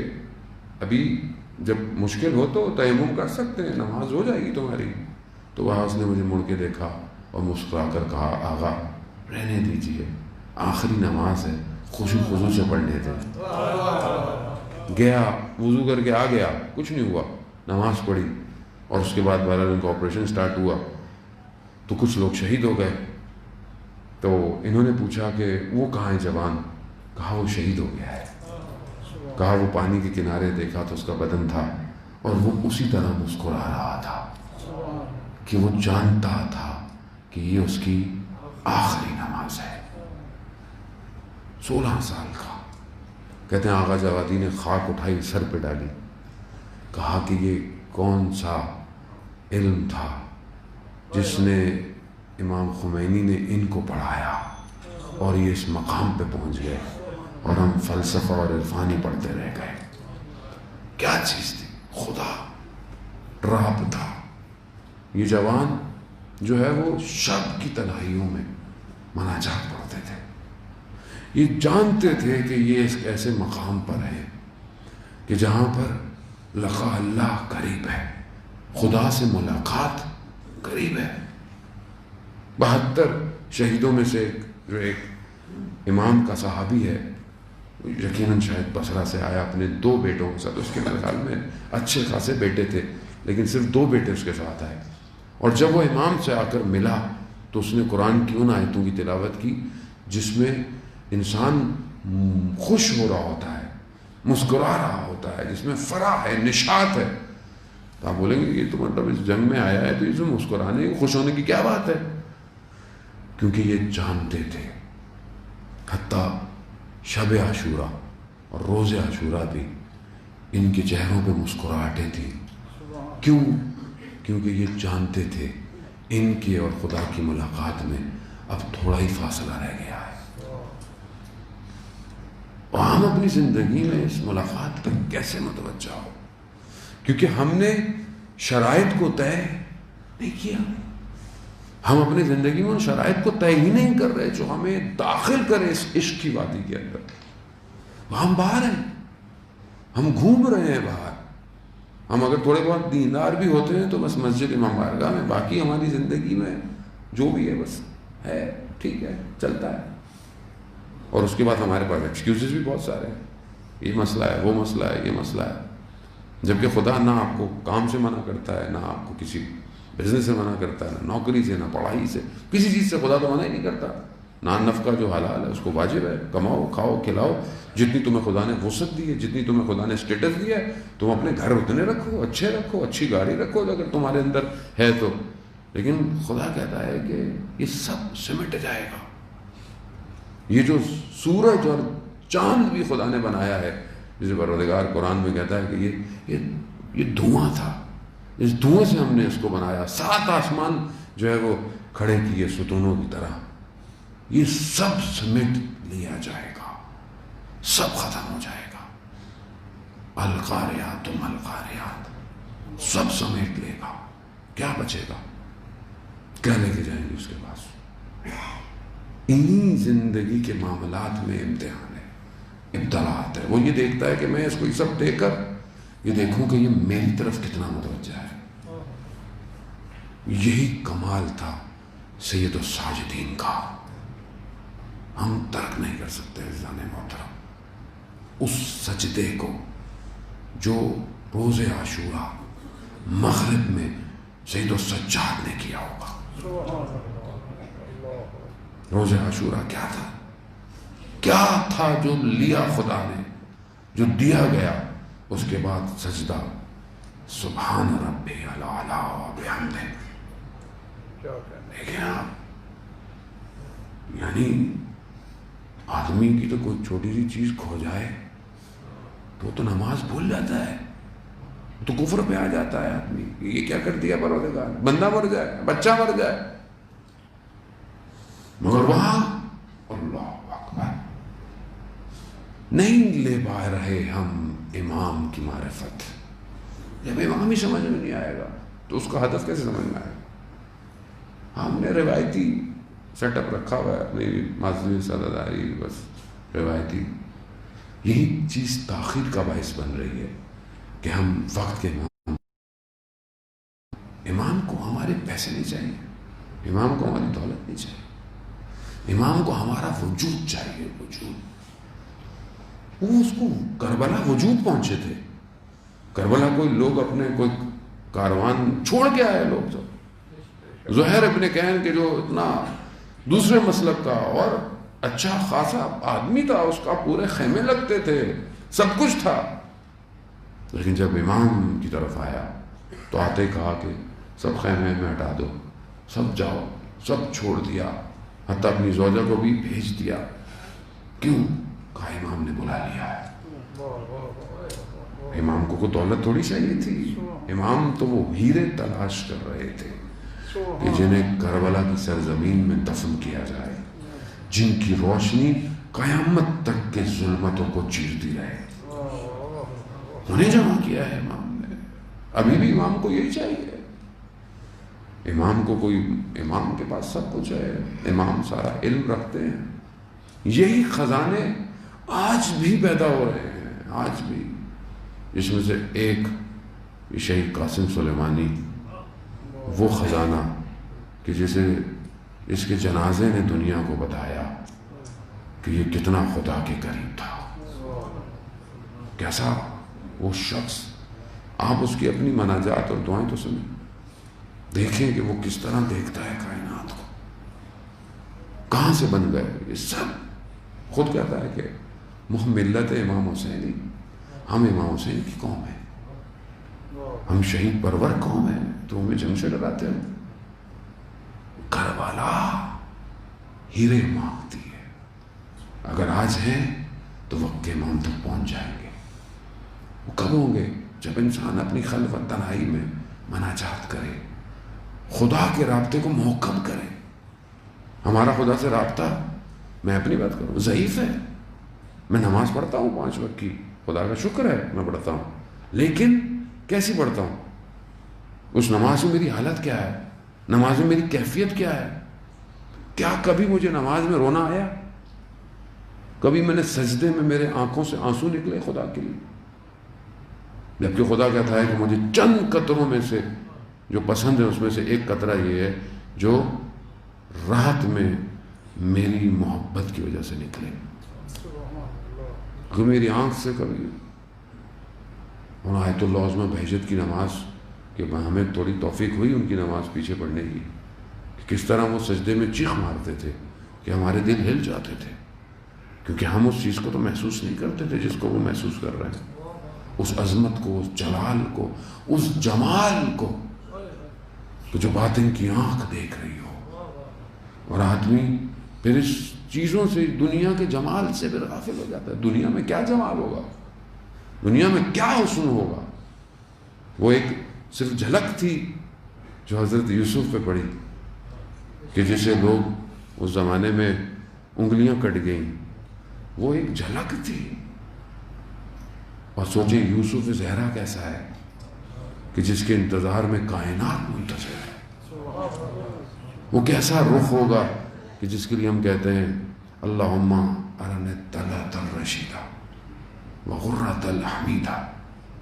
ابھی جب مشکل ہو تو تیمم کر سکتے ہیں، نماز ہو جائے گی تمہاری. تو وہاں اس نے مجھے مڑ کے دیکھا اور مسکرا کر کہا آقا رہنے دیجیے، آخری نماز ہے، خوشو خضو سے پڑھنے دیں. گیا وضو کر کے آ گیا، کچھ نہیں ہوا، نماز پڑھی، اور اس کے بعد بہرحال ان کا آپریشن سٹارٹ ہوا تو کچھ لوگ شہید ہو گئے. تو انہوں نے پوچھا کہ وہ کہاں ہے جوان؟ کہا وہ شہید ہو گیا ہے. کہا وہ پانی کے کنارے دیکھا تو اس کا بدن تھا اور وہ اسی طرح مسکرا رہا تھا کہ وہ جانتا تھا کہ یہ اس کی آخری نماز ہے. 16 سال کا. کہتے ہیں آغا جوادی نے خاک اٹھائی سر پہ ڈالی، کہا کہ یہ کون سا علم تھا جس نے امام خمینی نے ان کو پڑھایا اور یہ اس مقام پہ پہنچ گئے اور ہم فلسفہ اور عرفانی پڑھتے رہ گئے. کیا چیز تھی؟ خدا، رب تھا. یہ جوان جو ہے وہ شب کی تنہائیوں میں مناجات پڑھتے تھے. یہ جانتے تھے کہ یہ ایک ایسے مقام پر ہے کہ جہاں پر لقاء اللہ قریب ہے، خدا سے ملاقات قریب ہے. 72 شہیدوں میں سے جو ایک امام کا صحابی ہے، یقیناً شاید بصرہ سے آیا اپنے 2 بیٹوں کے ساتھ، اس کے میرے خیال میں اچھے خاصے بیٹے تھے، لیکن صرف 2 بیٹے اس کے ساتھ آئے، اور جب وہ امام سے آ کر ملا تو اس نے قرآن کی ان آیتوں کی تلاوت کی جس میں انسان خوش ہو رہا ہوتا ہے، مسکرا رہا ہوتا ہے، جس میں فرح ہے، نشاط ہے. تو آپ بولیں گے یہ تو مطلب اس جنگ میں آیا ہے تو اس میں مسکرانے خوش ہونے کی کیا بات ہے؟ کیونکہ یہ جانتے تھے، حتیٰ شب عاشورہ اور روز عاشورہ بھی ان کے چہروں پہ مسکراہٹیں تھیں. کیوں؟ کیونکہ یہ جانتے تھے ان کی اور خدا کی ملاقات میں اب تھوڑا ہی فاصلہ رہ گیا ہے، اور ہم اپنی زندگی میں اس ملاقات تک کیسے متوجہ ہو؟ کیونکہ ہم نے شرائط کو طے نہیں کیا. ہم اپنی زندگی میں ان شرائط کو طے ہی نہیں کر رہے جو ہمیں داخل کرے اس عشق کی وادی کے اندر. ہم باہر ہیں، ہم گھوم رہے ہیں باہر. ہم اگر تھوڑے بہت دیندار بھی ہوتے ہیں تو بس مسجد امام بارگاہ میں، باقی ہماری زندگی میں جو بھی ہے بس ہے، ٹھیک ہے، چلتا ہے. اور اس کے بعد ہمارے پاس ایکسکیوزز بھی بہت سارے ہیں، یہ مسئلہ ہے، وہ مسئلہ ہے، یہ مسئلہ ہے. جبکہ خدا نہ آپ کو کام سے منع کرتا ہے، نہ آپ کو کسی بزنس سے منع کرتا ہے، نہ نوکری سے، نہ پڑھائی سے، کسی چیز سے خدا تو منع ہی نہیں کرتا. نان نفقہ جو حلال ہے اس کو واجب ہے، کماؤ، کھاؤ، کھلاؤ. جتنی تمہیں خدا نے وسعت دی ہے، جتنی تمہیں خدا نے اسٹیٹس دیا ہے، تم اپنے گھر اتنے رکھو، اچھے رکھو، اچھی گاڑی رکھو اگر تمہارے اندر ہے تو. لیکن خدا کہتا ہے کہ یہ سب سمٹ جائے گا. یہ جو سورج اور چاند بھی خدا نے بنایا ہے، جسے پروردگار قرآن میں کہتا ہے کہ یہ دھواں تھا، اس دھوئیں سے ہم نے اس کو بنایا. 7 آسمان جو ہے وہ کھڑے کیے ستونوں کی طرح. یہ سب سمیٹ لیا جائے گا، سب ختم ہو جائے گا. القاریات ملقاریات، سب سمیٹ لے گا. کیا بچے گا؟ کیا لے کے جائیں گے اس کے پاس؟ انہی زندگی کے معاملات میں امتحان ہے، ابتلاءات ہے. وہ یہ دیکھتا ہے کہ میں اس کو یہ سب دے کر یہ دیکھوں کہ یہ میری طرف کتنا متوجہ ہے. یہی کمال تھا سید الساجدین کا. ہم ترک نہیں کر سکتے عزیزان محترم اس سجدے کو جو روز عاشورہ مغرب میں سید السجاد نے کیا ہوگا. روز عاشورہ کیا تھا؟ کیا تھا جو لیا خدا نے، جو دیا گیا؟ اس کے بعد سجدہ سبحان ربی الاعلی و بحمدہ. دیکھیں آپ، یعنی آدمی کی تو کوئی چھوٹی سی چیز کھو جائے تو نماز بھول جاتا ہے، تو کفر پہ آ جاتا ہے آدمی. یہ کیا کر دیا پروردگار؟ بندہ مر جائے، بچہ مر جائے، مگر وہاں اللہ اکبر نہیں لے پا رہے ہم امام کی معرفت. جب امام ہی سمجھ میں نہیں آئے گا تو اس کا ہدف کیسے سمجھ میں آئے گا؟ ہم نے روایتی سیٹ اپ رکھا ہوا ہے اپنی معذوری ساداری، بس روایتی. یہی چیز تاخیر کا باعث بن رہی ہے کہ ہم وقت کے امام کو ہمارے پیسے نہیں چاہیے، امام کو ہماری دولت نہیں چاہیے، امام کو ہمارا وجود چاہیے. وجود. وہ اس کو کربلا وجود پہنچے تھے. کربلا کوئی لوگ اپنے کوئی کاروان چھوڑ کے آئے لوگ. جو زہیر ابن کہن کے جو اتنا دوسرے مسلک کا اور اچھا خاصا آدمی تھا، اس کا پورے خیمے لگتے تھے، سب کچھ تھا. لیکن جب امام کی طرف آیا تو آتے کہا کہ سب خیمے میں ہٹا دو، سب جاؤ، سب چھوڑ دیا، حتیٰ اپنی زوجہ کو بھی بھیج دیا. کیوں؟ کہا امام نے بلا لیا ہے. امام کو دولت تھوڑی چاہیے تھی، امام تو وہ ہیرے تلاش کر رہے تھے کہ جنہیں کربلا کی سرزمین میں دفن کیا جائے، جن کی روشنی قیامت تک کے ظلمتوں کو چیرتی رہے. انہیں جمع کیا ہے امام نے. ابھی بھی امام کو یہی چاہیے. امام کو کوئی، امام کے پاس سب کچھ ہے، امام سارا علم رکھتے ہیں. یہی خزانے آج بھی پیدا ہو رہے ہیں، آج بھی. جس میں سے ایک شہید قاسم سلیمانی، وہ خزانہ کہ جسے اس کے جنازے نے دنیا کو بتایا کہ یہ کتنا خدا کے قریب تھا. کیسا وہ شخص آپ اس کی اپنی مناجات اور دعائیں تو سنیں، دیکھیں کہ وہ کس طرح دیکھتا ہے کائنات کو، کہاں سے بن گئے یہ سب۔ خود کہتا ہے کہ ملت امام حسینی، ہم امام حسین کی قوم ہے، ہم شہید پرور قوم ہیں، تو ہمیں جنگ سے ڈراتے ہیں۔ کربلا ہیرے مانگتی ہے، اگر آج ہیں تو وقت امام تک پہنچ جائیں گے۔ وہ کب ہوں گے؟ جب انسان اپنی خلوت تنہائی میں مناجات کرے، خدا کے رابطے کو محکم کرے۔ ہمارا خدا سے رابطہ، میں اپنی بات کروں، ضعیف ہے۔ میں نماز پڑھتا ہوں 5 وقت کی، خدا کا شکر ہے میں پڑھتا ہوں، لیکن کیسی پڑھتا ہوں؟ اس نماز میں میری حالت کیا ہے؟ نماز میں میری کیفیت کیا ہے؟ کیا کبھی مجھے نماز میں رونا آیا؟ کبھی میں نے سجدے میں میرے آنکھوں سے آنسو نکلے خدا کے لیے؟ جبکہ خدا کہتا ہے کہ مجھے چند قطروں میں سے جو پسند ہے اس میں سے ایک قطرہ یہ ہے جو رات میں میری محبت کی وجہ سے نکلے۔ کہ میری آنکھ سے کبھی اور آیت اللہ عظمہ بہجت کی نماز کہ ہمیں تھوڑی توفیق ہوئی ان کی نماز پیچھے پڑھنے کی، کہ کس طرح وہ سجدے میں چیخ مارتے تھے کہ ہمارے دل ہل جاتے تھے، کیونکہ ہم اس چیز کو تو محسوس نہیں کرتے تھے جس کو وہ محسوس کر رہے ہیں، اس عظمت کو، اس جلال کو، اس جمال کو کہ جو باطن کی آنکھ دیکھ رہی ہو۔ اور آدمی پھر اس چیزوں سے، دنیا کے جمال سے پھر غافل ہو جاتا ہے۔ دنیا میں کیا جمال ہوگا، دنیا میں کیا حسن ہوگا؟ وہ ایک صرف جھلک تھی جو حضرت یوسف پہ پڑی کہ جسے لوگ اس زمانے میں انگلیاں کٹ گئیں، وہ ایک جھلک تھی۔ اور سوچیں یوسف زہرا کیسا ہے کہ جس کے انتظار میں کائنات منتظر ہے۔ وہ کیسا رخ ہوگا کہ جس کے لیے ہم کہتے ہیں اللہم ارنی الطلعۃ الرشیدہ وغرۃ الحمیدہ،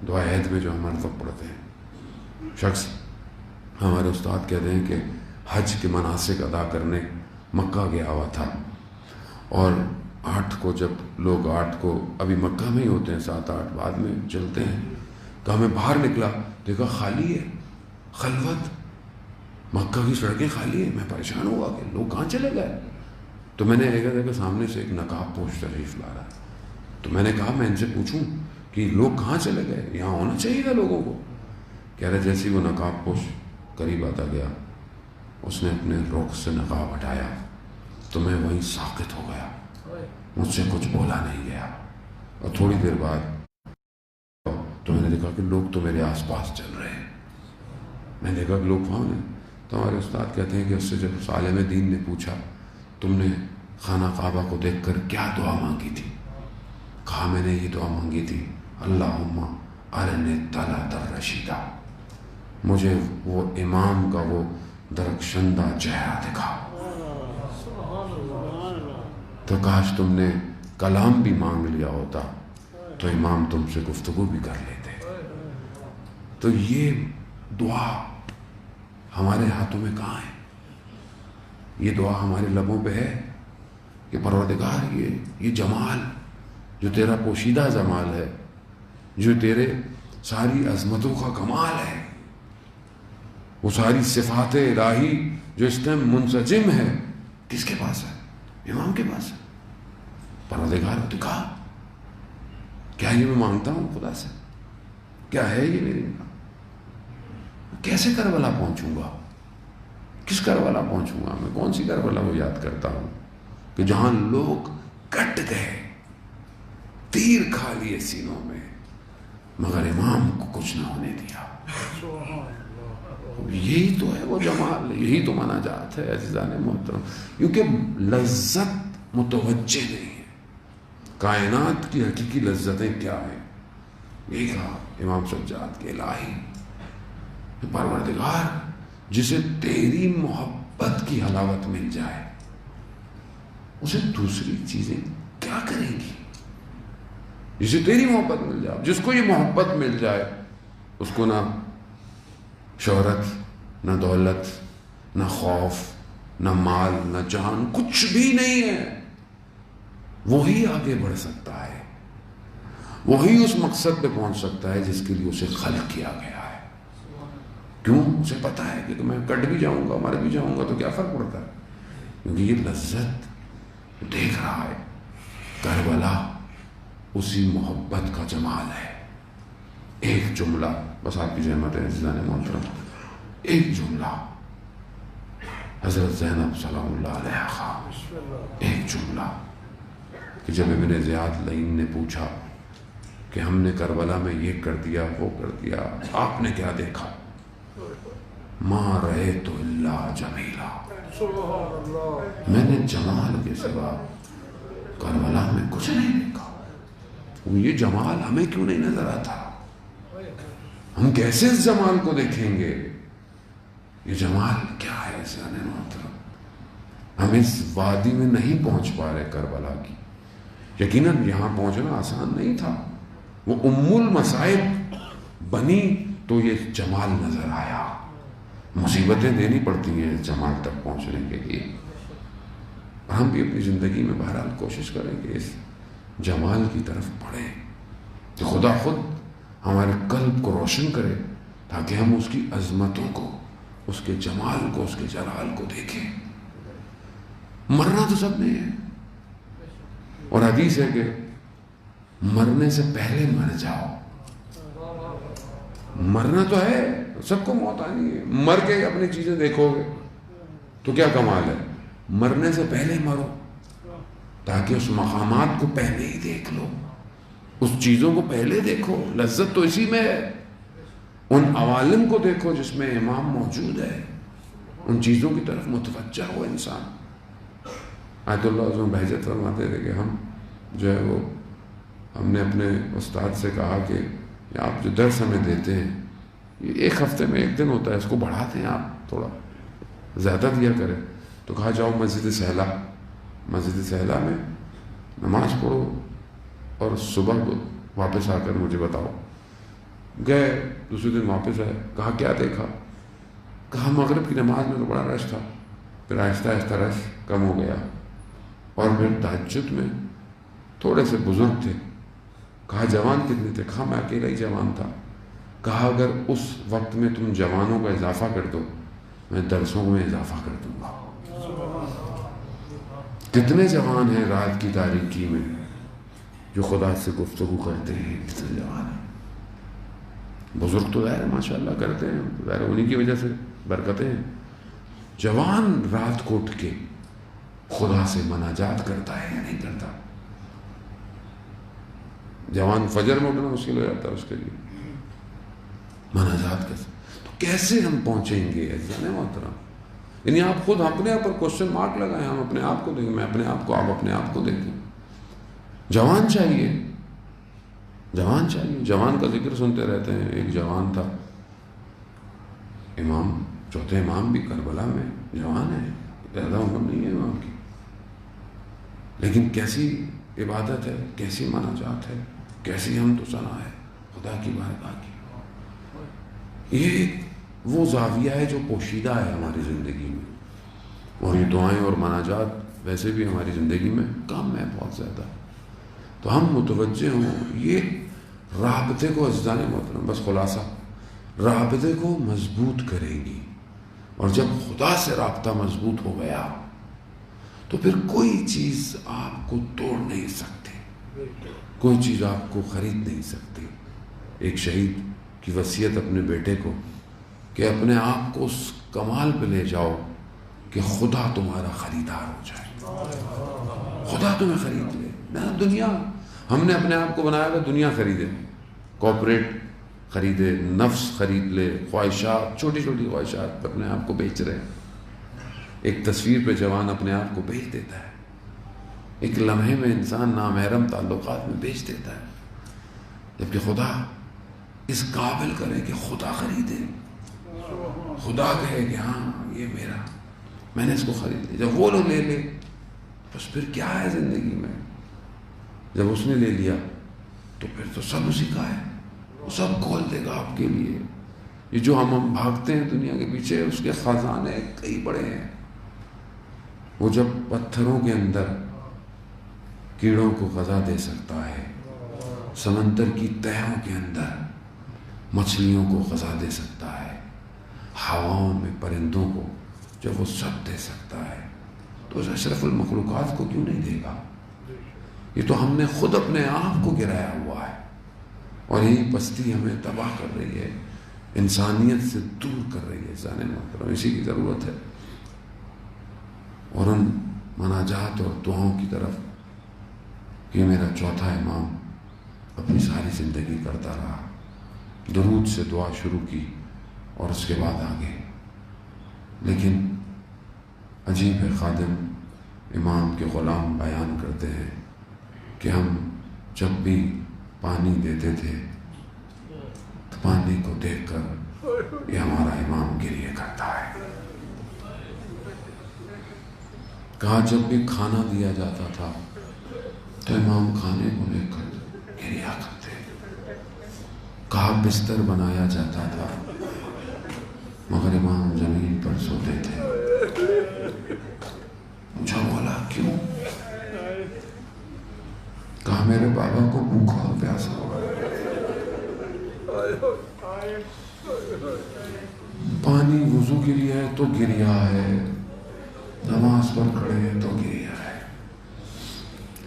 دعا عید میں جو ہم ہر وقت پڑھتے ہیں۔ شخص، ہمارے استاد کہتے ہیں کہ حج کے مناسک ادا کرنے مکہ گیا ہوا تھا، اور 8 کو جب لوگ 8 کو ابھی مکہ میں ہی ہوتے ہیں، 7-8 بعد میں چلتے ہیں، تو ہمیں باہر نکلا، دیکھا خالی ہے، خلوت، مکہ کی سڑکیں خالی ہیں۔ میں پریشان ہوا کہ لوگ کہاں چلے گئے؟ تو میں نے دیکھا سامنے سے ایک نقاب پوش تشریف لا رہا ہے، تو میں نے کہا میں ان سے پوچھوں کہ لوگ کہاں چلے گئے، یہاں ہونا چاہیے تھا لوگوں کو۔ کہہ رہے جیسے وہ نقاب پوش قریب آتا گیا، اس نے اپنے رخ سے نقاب ہٹایا تو میں وہیں ساکت ہو گیا، مجھ سے کچھ بولا نہیں گیا۔ اور تھوڑی دیر بعد تو میں نے دیکھا کہ لوگ تو میرے آس پاس چل رہے ہیں۔ میں نے دیکھا کہ لوگ کون ہیں، تو ہمارے استاد کہتے ہیں کہ اس سے جب اس عالم دین نے پوچھا تم نے خانہ کعبہ کو دیکھ کر کیا دعا مانگی تھی؟ کہا میں نے یہ دعا مانگی تھی اللہم ارنی الطلعۃ الرشیدہ، مجھے وہ امام کا وہ درخشندہ چہرہ دکھا۔ تو کاش تم نے کلام بھی مانگ لیا ہوتا تو امام تم سے گفتگو بھی کر لیتے۔ تو یہ دعا ہمارے ہاتھوں میں کہاں ہے؟ یہ دعا ہمارے لبوں پہ ہے کہ پروردگار یہ جمال جو تیرا پوشیدہ جمال ہے، جو تیرے ساری عظمتوں کا کمال ہے، وہ ساری صفات الہی جو اس ٹائم منسجم ہے، کس کے پاس ہے؟ امام کے پاس ہے۔ پروردگار دکھا، کیا یہ میں مانگتا ہوں خدا سے؟ کیا ہے یہ میری؟ کیسے کربلا پہنچوں گا؟ کس کربلا پہنچوں گا؟ میں کون سی کربلا کو یاد کرتا ہوں کہ جہاں لوگ کٹ گئے، تیر کھا لیے سینوں میں، مگر امام کو کچھ نہ ہونے دیا۔ یہی تو ہے وہ جمال، یہی تو مناجات ہے عزیزان محترم، کیونکہ لذت متوجہ نہیں ہے۔ کائنات کی حقیقی لذتیں کیا ہیں؟ یہی کہا امام سجاد کے الہی پروردگار، جسے تیری محبت کی حلاوت مل جائے اسے دوسری چیزیں کیا کریں گی؟ جسے تیری محبت مل جائے، جس کو یہ محبت مل جائے، اس کو نہ شہرت، نہ دولت، نہ خوف، نہ مال، نہ جان، کچھ بھی نہیں ہے، وہی آگے بڑھ سکتا ہے۔ وہی اس مقصد پہ پہنچ سکتا ہے جس کے لیے اسے خلق کیا گیا ہے۔ کیوں؟ اسے پتا ہے کہ میں کٹ بھی جاؤں گا، مر بھی جاؤں گا تو کیا فرق پڑتا ہے، کیونکہ یہ لذت دیکھ رہا ہے۔ کربلا اسی محبت کا جمال ہے۔ ایک جملہ بس آپ کی زحمت ہے عزیزان محترم، ایک جملہ حضرت زینب سلام اللہ علیہ خواہ، ایک جملہ کہ جب ابن زیاد لعین نے پوچھا کہ ہم نے کربلا میں یہ کر دیا وہ کر دیا، آپ نے کیا دیکھا؟ ما رأیت الا جمیلا، میں نے جمال کے سوا کربلا میں کچھ نہیں دیکھا۔ یہ جمال ہمیں کیوں نہیں نظر آتا؟ ہم کیسے اس جمال کو دیکھیں گے؟ یہ جمال کیا ہے عزیزان محترم؟ ہم اس وادی میں نہیں پہنچ پا رہے کربلا کی۔ یقیناً یہاں پہنچنا آسان نہیں تھا، وہ ام المصائب بنی تو یہ جمال نظر آیا۔ مصیبتیں دینی پڑتی ہیں اس جمال تک پہنچنے کے لیے، اور ہم بھی اپنی زندگی میں بہرحال کوشش کریں کہ اس جمال کی طرف بڑھیں کہ خدا خود ہمارے قلب کو روشن کرے تاکہ ہم اس کی عظمتوں کو، اس کے جمال کو، اس کے جلال کو دیکھیں۔ مرنا تو سب نے ہے، اور حدیث ہے کہ مرنے سے پہلے مر جاؤ۔ مرنا تو ہے، سب کو موت آنی ہے، مر کے اپنی چیزیں دیکھو گے تو کیا کمال ہے؟ مرنے سے پہلے مرو تاکہ اس مقامات کو پہلے ہی دیکھ لو، اس چیزوں کو پہلے دیکھو۔ لذت تو اسی میں ہے۔ ان عوالم کو دیکھو جس میں امام موجود ہے، ان چیزوں کی طرف متوجہ ہو انسان۔ آیت اللہ عظم بہجت فرماتے تھے کہ ہم جو ہے وہ، ہم نے اپنے استاد سے کہا کہ آپ جو درس ہمیں دیتے ہیں یہ ایک ہفتے میں ایک دن ہوتا ہے، اس کو بڑھا دیں، آپ تھوڑا زیادہ دیا کریں۔ تو کہا جاؤ مسجد سہلا میں نماز پڑھو اور صبح واپس آ کر مجھے بتاؤ۔ گئے، دوسرے دن واپس آئے، کہا کیا دیکھا؟ کہا مغرب کی نماز میں تو بڑا رش تھا، پھر آہستہ آہستہ رش کم ہو گیا، اور پھر تہجد میں تھوڑے سے بزرگ تھے۔ کہا جوان کتنے تھے؟ کہا میں اکیلا ہی جوان تھا۔ کہا اگر اس وقت میں تم جوانوں کا اضافہ کر دو میں درسوں میں اضافہ کر دوں گا۔ کتنے جوان ہیں رات کی تاریکی میں جو خدا سے گفتگو کرتے ہیں؟ کتنے جوان ہیں؟ بزرگ تو ظاہر ماشاءاللہ کرتے ہیں، ظاہر انہی کی وجہ سے برکتیں ہیں۔ جوان رات کو اٹھ کے خدا سے مناجات کرتا ہے یا نہیں کرتا؟ جوان فجر میں اٹھنا مشکل ہو جاتا ہے اس کے لیے، مناجات کرتا۔ تو کیسے ہم پہنچیں گے عزیزان محترم؟ یعنی آپ خود اپنے آپ پر کوشچن مارک لگائیں، ہم اپنے آپ کو دیکھیں، میں اپنے آپ کو، آپ اپنے آپ کو دیکھیں۔ جوان چاہیے، جوان چاہیے، جوان کا ذکر سنتے رہتے ہیں۔ ایک جوان تھا، امام، چوتھے امام بھی کربلا میں جوان ہے، زیادہ عمر نہیں ہے امام کی، لیکن کیسی عبادت ہے، کیسی مناجات ہے، کیسی حمد و ثنا ہے خدا کی بارگاہ کی۔ یہ وہ زاویہ ہے جو پوشیدہ ہے ہماری زندگی میں، اور یہ دعائیں اور مناجات ویسے بھی ہماری زندگی میں کم ہے بہت زیادہ۔ تو ہم متوجہ ہوں، یہ رابطے کو عزیزان محترم، بس خلاصہ، رابطے کو مضبوط کرے گی، اور جب خدا سے رابطہ مضبوط ہو گیا تو پھر کوئی چیز آپ کو توڑ نہیں سکتی، کوئی چیز آپ کو خرید نہیں سکتی۔ ایک شہید کی وصیت اپنے بیٹے کو کہ اپنے آپ کو اس کمال پہ لے جاؤ کہ خدا تمہارا خریدار ہو جائے، خدا تمہیں خرید لے۔ نہ دنیا، ہم نے اپنے آپ کو بنایا تھا دنیا خریدے، کارپوریٹ خریدے، نفس خرید لے، خواہشات، چھوٹی چھوٹی خواہشات پر اپنے آپ کو بیچ رہے ہیں۔ ایک تصویر پہ جوان اپنے آپ کو بیچ دیتا ہے، ایک لمحے میں انسان نامحرم تعلقات میں بیچ دیتا ہے، جبکہ خدا اس قابل کرے کہ خدا خریدے، خدا کہے کہ ہاں یہ میرا، میں نے اس کو خرید لیا۔ جب وہ لوگ لے لے بس پھر کیا ہے زندگی میں؟ جب اس نے لے لیا تو پھر تو سب اسی کا ہے، وہ سب کھول دے گا آپ کے لیے۔ یہ جو ہم بھاگتے ہیں دنیا کے پیچھے، اس کے خزانے کئی بڑے ہیں۔ وہ جب پتھروں کے اندر کیڑوں کو غذا دے سکتا ہے سمندر کی تہوں کے اندر مچھلیوں کو غذا دے سکتا ہے، ہواؤں میں پرندوں کو جب وہ سب دے سکتا ہے تو اس اشرف المخلوقات کو کیوں نہیں دے گا؟ یہ تو ہم نے خود اپنے آپ کو گرایا ہوا ہے، اور یہی پستی ہمیں تباہ کر رہی ہے، انسانیت سے دور کر رہی ہے۔ انسان محترم، اسی کی ضرورت ہے، اور ان مناجات اور دعاؤں کی طرف یہ میرا چوتھا امام اپنی ساری زندگی کرتا رہا۔ درود سے دعا شروع کی اور اس کے بعد آگے، لیکن عجیب ہے، خادم امام کے غلام بیان کرتے ہیں کہ ہم جب بھی پانی دیتے تھے تو پانی کو دیکھ کر یہ ہمارا امام گریہ کرتا ہے۔ کہا جب بھی کھانا دیا جاتا تھا تو امام کھانے کو لے کر گریہ کرتے۔ کہا بستر بنایا جاتا تھا مگر امام زمین پر سوتے تھے۔ پوچھا مولا کیوں؟ کہا میرے بابا کو بھوکا اور پیاسا ہوا، پانی وضو کے لیے ہے تو گریہ ہے، نماز پر کھڑے ہیں تو گریہ ہے،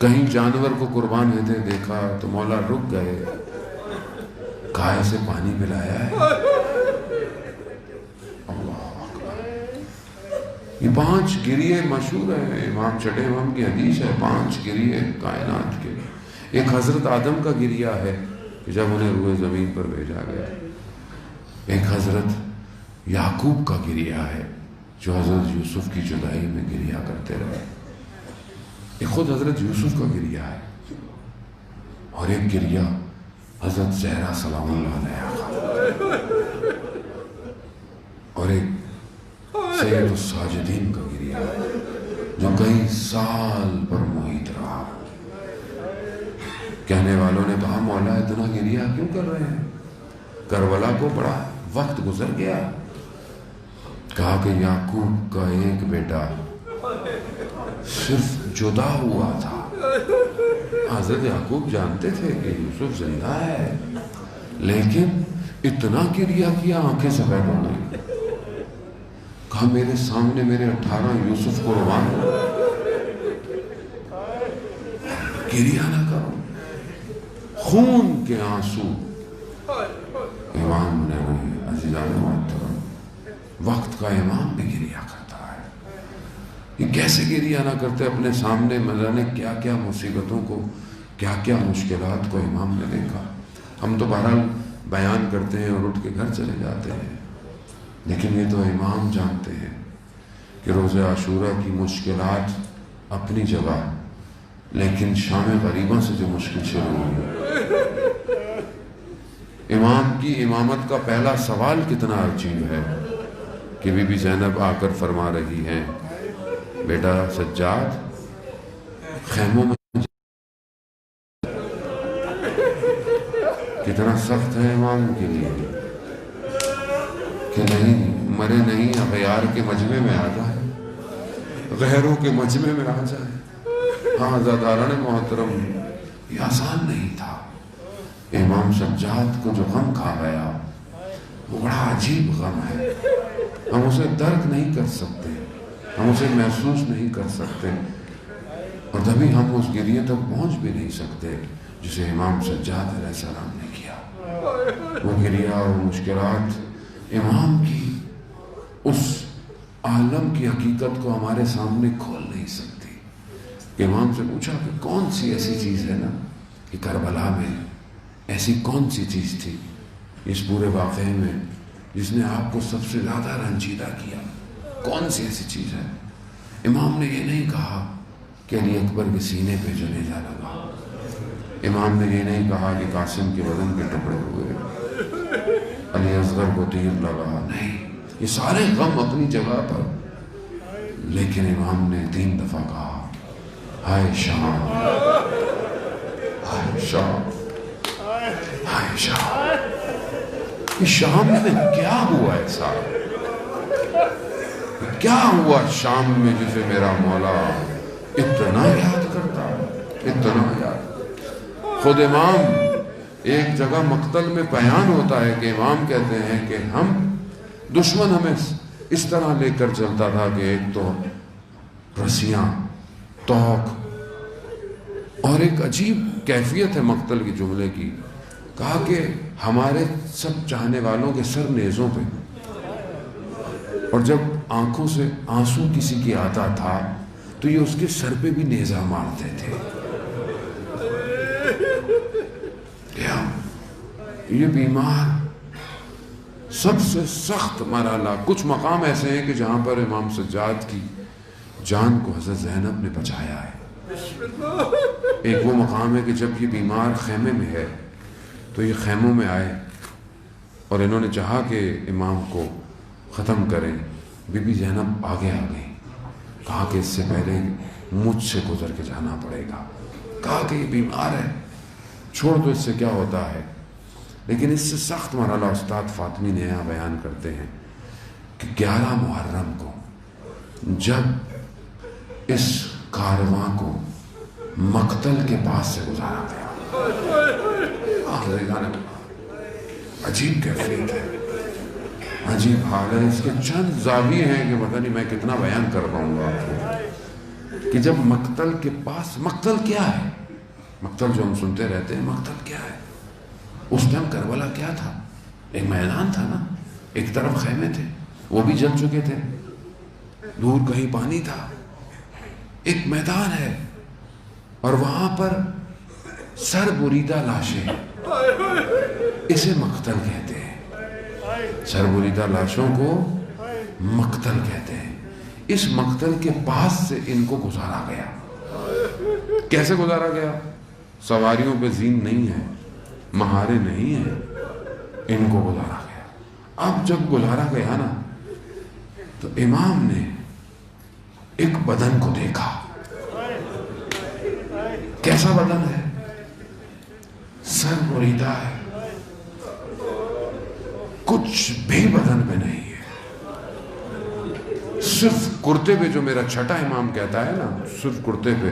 کہیں جانور کو قربان ہوتے دیکھا تو مولا رک گئے، کہا اسے پانی پلایا ہے۔ اللہ اکبر۔ یہ 5 گریے مشہور ہیں، امام چھٹے امام کی حدیث ہے، 5 گریے کائنات کے۔ ایک حضرت آدم کا گریہ ہے کہ جب انہیں روئے زمین پر بھیجا گیا، ایک حضرت یعقوب کا گریہ ہے جو حضرت یوسف کی جدائی میں گریہ کرتے رہے، ایک خود حضرت یوسف کا گریہ ہے، اور ایک گریہ حضرت زہرا سلام اللہ علیہ، اور ایک سید الساجدین کا گریہ جو کئی سال پر محیط رہا۔ کہنے والوں نے کہا مولا اتنا گریہ کیوں کر رہے ہیں؟ کربلا کو بڑا وقت گزر گیا۔ کہا کہ یعقوب کا ایک بیٹا صرف جدا ہوا تھا، حضرت یعقوب جانتے تھے کہ یوسف زندہ ہے، لیکن اتنا گریہ کیا آنکھیں سفید ہو گئی۔ کہا میرے سامنے میرے 18 یوسف قربان ہو، گریہ نہ کرو، خون کے آنسو۔ امام نے عزیزان محترم، وقت کا امام بھی گریہ کرتا ہے۔ یہ کیسے گریہ نہ کرتے؟ اپنے سامنے نے کیا کیا مصیبتوں کو، کیا کیا مشکلات کو امام نے دیکھا۔ ہم تو بہرحال بیان کرتے ہیں اور اٹھ کے گھر چلے جاتے ہیں، لیکن یہ تو امام جانتے ہیں کہ روز عاشورہ کی مشکلات اپنی جگہ، لیکن شام غریبہ سے جو مشکل شروع ہوئی، امام کی امامت کا پہلا سوال کتنا عجیب ہے کہ بی بی زینب آ کر فرما رہی ہیں بیٹا سجاد خیموں میں کتنا سخت ہے امام کے لیے کہ نہیں مرے نہیں اغیار کے مجمع میں آ جائے، غیروں کے مجمع میں آ جائے۔ ہاں عزیزان محترم، یہ آسان نہیں تھا۔ امام سجاد کو جو غم کھا گیا وہ بڑا عجیب غم ہے، ہم اسے درک نہیں کر سکتے، ہم اسے محسوس نہیں کر سکتے، اور تبھی ہم اس گریہ تک پہنچ بھی نہیں سکتے جسے امام سجاد علیہ السلام نے کیا۔ وہ گریہ اور مشکلات امام کی اس عالم کی حقیقت کو ہمارے سامنے کھول نہیں سکتی۔ امام سے پوچھا کہ کون سی ایسی چیز ہے نا کہ کربلا میں ایسی کون سی چیز تھی اس پورے واقعے میں جس نے آپ کو سب سے زیادہ رنجیدہ کیا؟ کون سی ایسی چیز ہے؟ امام نے یہ نہیں کہا کہ علی اکبر کے سینے پہ جنیزہ لگا، امام نے یہ نہیں کہا کہ قاسم کے بدن کے ٹکڑے ہوئے، علی اصغر کو تیر لگا، نہیں، یہ سارے غم اپنی جگہ پر، لیکن امام نے 3 دفعہ کہا ہائے شام، ہائے شام، ہائے شام۔ یہ شام میں کیا ہوا ایسا؟ کیا ہوا شام میں جسے میرا مولا اتنا یاد کرتا ہے، اتنا یاد؟ خود امام ایک جگہ مقتل میں بیان ہوتا ہے کہ امام کہتے ہیں کہ دشمن ہمیں اس طرح لے کر چلتا تھا کہ ایک تو رسیاں، توق، اور ایک عجیب کیفیت ہے مقتل کی جملے کی، کہا کہ ہمارے سب چاہنے والوں کے سر نیزوں پہ، اور جب آنکھوں سے آنسو کسی کی آتا تھا تو یہ اس کے سر پہ بھی نیزہ مارتے تھے۔ یہ بیمار سب سے سخت مرحلہ، کچھ مقام ایسے ہیں کہ جہاں پر امام سجاد کی جان کو حضرت زینب نے بچایا ہے۔ ایک وہ مقام ہے کہ جب یہ بیمار خیمے میں ہے تو یہ خیموں میں آئے اور انہوں نے چاہا کہ امام کو ختم کریں، بی بی زینب آگے آ گئی، کہا کہ اس سے پہلے مجھ سے گزر کے جانا پڑے گا، کہا کہ یہ بیمار ہے، چھوڑ دو، اس سے کیا ہوتا ہے۔ لیکن اس سے سخت مرحلہ استاد فاطمی نے یہاں بیان کرتے ہیں کہ 11 محرم کو جب اس کارواں کو مقتل کے پاس سے گزارا گیا، عجیب کیفیت ہے، عجیب حال ہے۔ اس کے چند زاویے ہیں کہ پتہ نہیں میں کتنا بیان کر پاؤں گا آپ کو، کہ جب مقتل کے پاس، مقتل کیا ہے؟ مقتل جو ہم سنتے رہتے ہیں، مقتل کیا ہے؟ اس ٹائم کربلا کیا تھا؟ ایک میدان تھا نا، ایک طرف خیمے تھے، وہ بھی جل چکے تھے، دور کہیں پانی تھا، ایک میدان ہے، اور وہاں پر سر بریدہ لاشیں، اسے مقتل کہتے ہیں، سر بریدہ لاشوں کو مقتل کہتے ہیں۔ اس مقتل کے پاس سے ان کو گزارا گیا۔ کیسے گزارا گیا؟ سواریوں پہ زین نہیں ہے، مہارے نہیں ہیں، ان کو گزارا گیا۔ اب جب گزارا گیا نا تو امام نے ایک بدن کو دیکھا، کیسا بدن ہے؟ سر بریدہ ہے، کچھ بھی بدن پہ نہیں ہے، صرف کرتے پہ، جو میرا چھٹا امام کہتا ہے نا، صرف کرتے پہ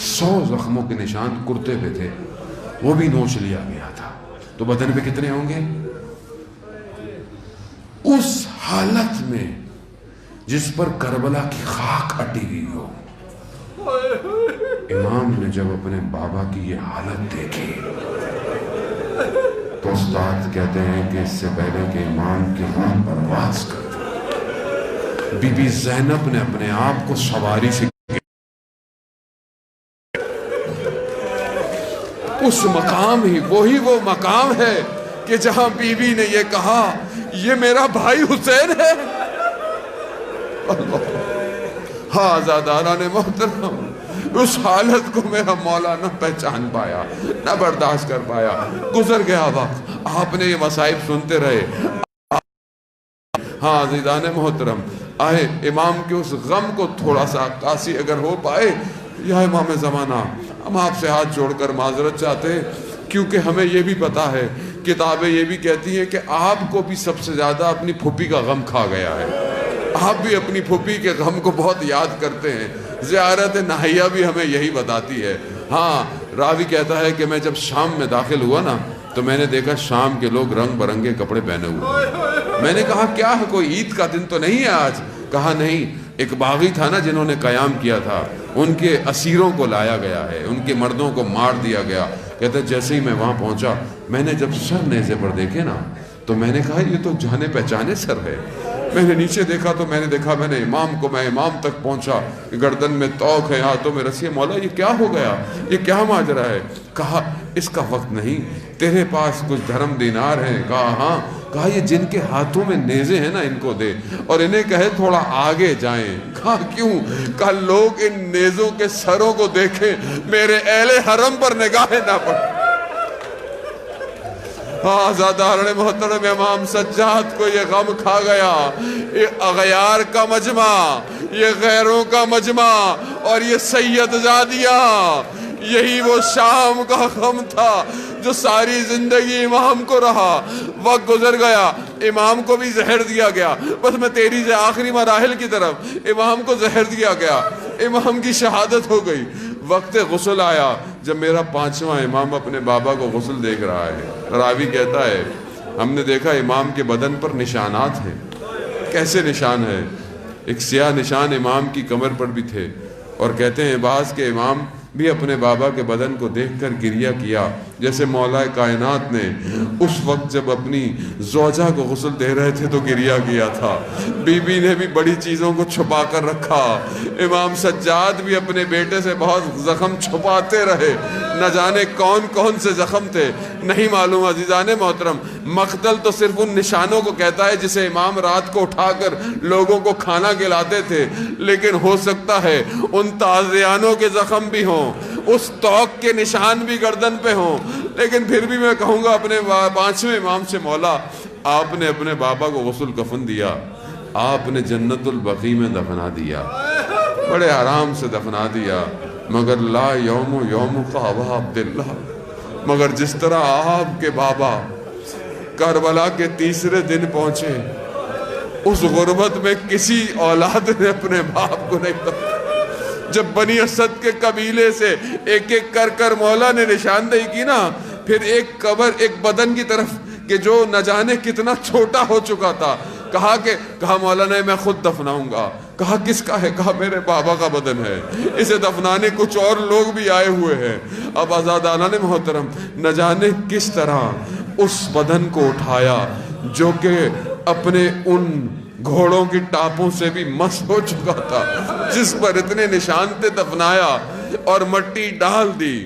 100 زخموں کے نشان کرتے پہ تھے، وہ بھی نوچ لیا گیا تھا، تو بدن پہ کتنے ہوں گے؟ اس حالت میں جس پر کربلا کی خاک اٹی ہوئی ہو، امام نے جب اپنے بابا کی یہ حالت دیکھی تو استاد کہتے ہیں کہ اس سے پہلے کہ امام کی روح پرواز کرتی، بی بی زینب نے اپنے آپ کو سواری سے اس مقام ہی، وہی وہ مقام ہے کہ جہاں بی بی نے یہ کہا یہ میرا بھائی حسین ہے۔ ہاں آزاداران محترم، اس حالت کو میرا مولا نہ پہچان پایا، نہ برداشت کر پایا، گزر گیا وقت، آپ نے یہ مصائب سنتے رہے۔ ہاں عزیزان محترم، آئے امام کے اس غم کو تھوڑا سا عکاسی اگر ہو پائے۔ یا امام زمانہ، ہم آپ سے ہاتھ جوڑ کر معذرت چاہتے ہیں، کیونکہ ہمیں یہ بھی پتا ہے، کتابیں یہ بھی کہتی ہیں کہ آپ کو بھی سب سے زیادہ اپنی پھوپھی کا غم کھا گیا ہے، آپ بھی اپنی پھوپھی کے غم کو بہت یاد کرتے ہیں۔ زیارت نہیہ بھی ہمیں یہی بتاتی ہے۔ ہاں راوی کہتا ہے کہ میں جب شام میں داخل ہوا نا تو میں نے دیکھا شام کے لوگ رنگ برنگے کپڑے پہنے ہوئے، میں نے کہا کیا ہے، کوئی عید کا دن تو نہیں ہے آج؟ کہا نہیں، ایک باغی تھا نا جنہوں نے قیام کیا تھا، ان کے اسیروں کو لایا گیا ہے، ان کے مردوں کو مار دیا گیا۔ کہتا ہے جیسے ہی میں وہاں پہنچا، میں نے جب سر نیزے پر دیکھے نا تو میں نے کہا یہ تو جانے پہچانے سر ہے۔ میں نے نیچے دیکھا تو میں نے دیکھا، میں نے امام کو، میں امام تک پہنچا، گردن میں توق ہے، ہاتھوں میں رسی ہے۔ مولا یہ کیا ہو گیا، یہ کیا ماجرا ہے؟ کہا اس کا وقت نہیں، تیرے پاس کچھ دھرم دینار ہیں؟ کہا ہاں۔ کہا یہ جن کے ہاتھوں میں نیزے ہیں نا ان کو دے، اور انہیں کہے تھوڑا آگے جائیں۔ کہا کیوں؟ کہا لوگ ان نیزوں کے سروں کو دیکھیں، میرے اہل حرم پر نگاہیں نہ پڑیں۔ آزاداران محترم، امام سجاد کو یہ غم کھا گیا، یہ اغیار کا مجمع، یہ غیروں کا مجمع، اور یہ سید زادیہ، یہی وہ شام کا غم تھا جو ساری زندگی امام کو رہا۔ وقت گزر گیا، امام کو بھی زہر دیا گیا، بس میں تیری سے آخری مراحل کی طرف، امام کو زہر دیا گیا، امام کی شہادت ہو گئی۔ وقت غسل آیا جب میرا 5واں امام اپنے بابا کو غسل دیکھ رہا ہے۔ راوی کہتا ہے ہم نے دیکھا امام کے بدن پر نشانات ہیں۔ کیسے نشان ہے؟ ایک سیاہ نشان امام کی کمر پر بھی تھے، اور کہتے ہیں بعض کے امام بھی اپنے بابا کے بدن کو دیکھ کر گریہ کیا، جیسے مولا کائنات نے اس وقت جب اپنی زوجہ کو غسل دے رہے تھے تو گریہ کیا تھا۔ بی بی نے بھی بڑی چیزوں کو چھپا کر رکھا۔ امام سجاد بھی اپنے بیٹے سے بہت زخم چھپاتے رہے، نہ جانے کون کون سے زخم تھے نہیں معلوم۔ عزیزان محترم، مقتل تو صرف ان نشانوں کو کہتا ہے جسے امام رات کو اٹھا کر لوگوں کو کھانا کھلاتے تھے، لیکن ہو سکتا ہے ان تازیانوں کے زخم بھی ہوں، اس توق کے نشان بھی گردن پہ ہوں، لیکن پھر بھی میں کہوں گا اپنے 5ویں امام سے، مولا آپ نے اپنے بابا کو غسل کفن دیا، آپ نے جنت البقیع میں دفنا دیا، بڑے آرام سے دفنا دیا، مگر لا یوم یوم کا ابا عبداللہ، مگر جس طرح آپ کے بابا کربلا کے 3 دن پہنچے، اس غربت میں کسی اولاد نے اپنے باپ کو نہیں دفنا۔ جب بنی اسد کے قبیلے سے ایک ایک کر کر مولا نے نشاندہی کی نا، پھر ایک قبر ایک بدن کی طرف کہ جو نہ جانے کتنا چھوٹا ہو چکا تھا، کہا مولا نے میں خود دفناؤں گا۔ کہا کس کا ہے؟ کہا میرے بابا کا بدن ہے، اسے دفنانے کچھ اور لوگ بھی آئے ہوئے ہیں۔ اب آزادانہ نے محترم نہ جانے کس طرح اس بدن کو اٹھایا جو کہ اپنے ان گھوڑوں کی ٹاپوں سے بھی مس ہو چکا تھا، جس پر اتنے نشان تھے، دفنایا اور مٹی ڈال دی۔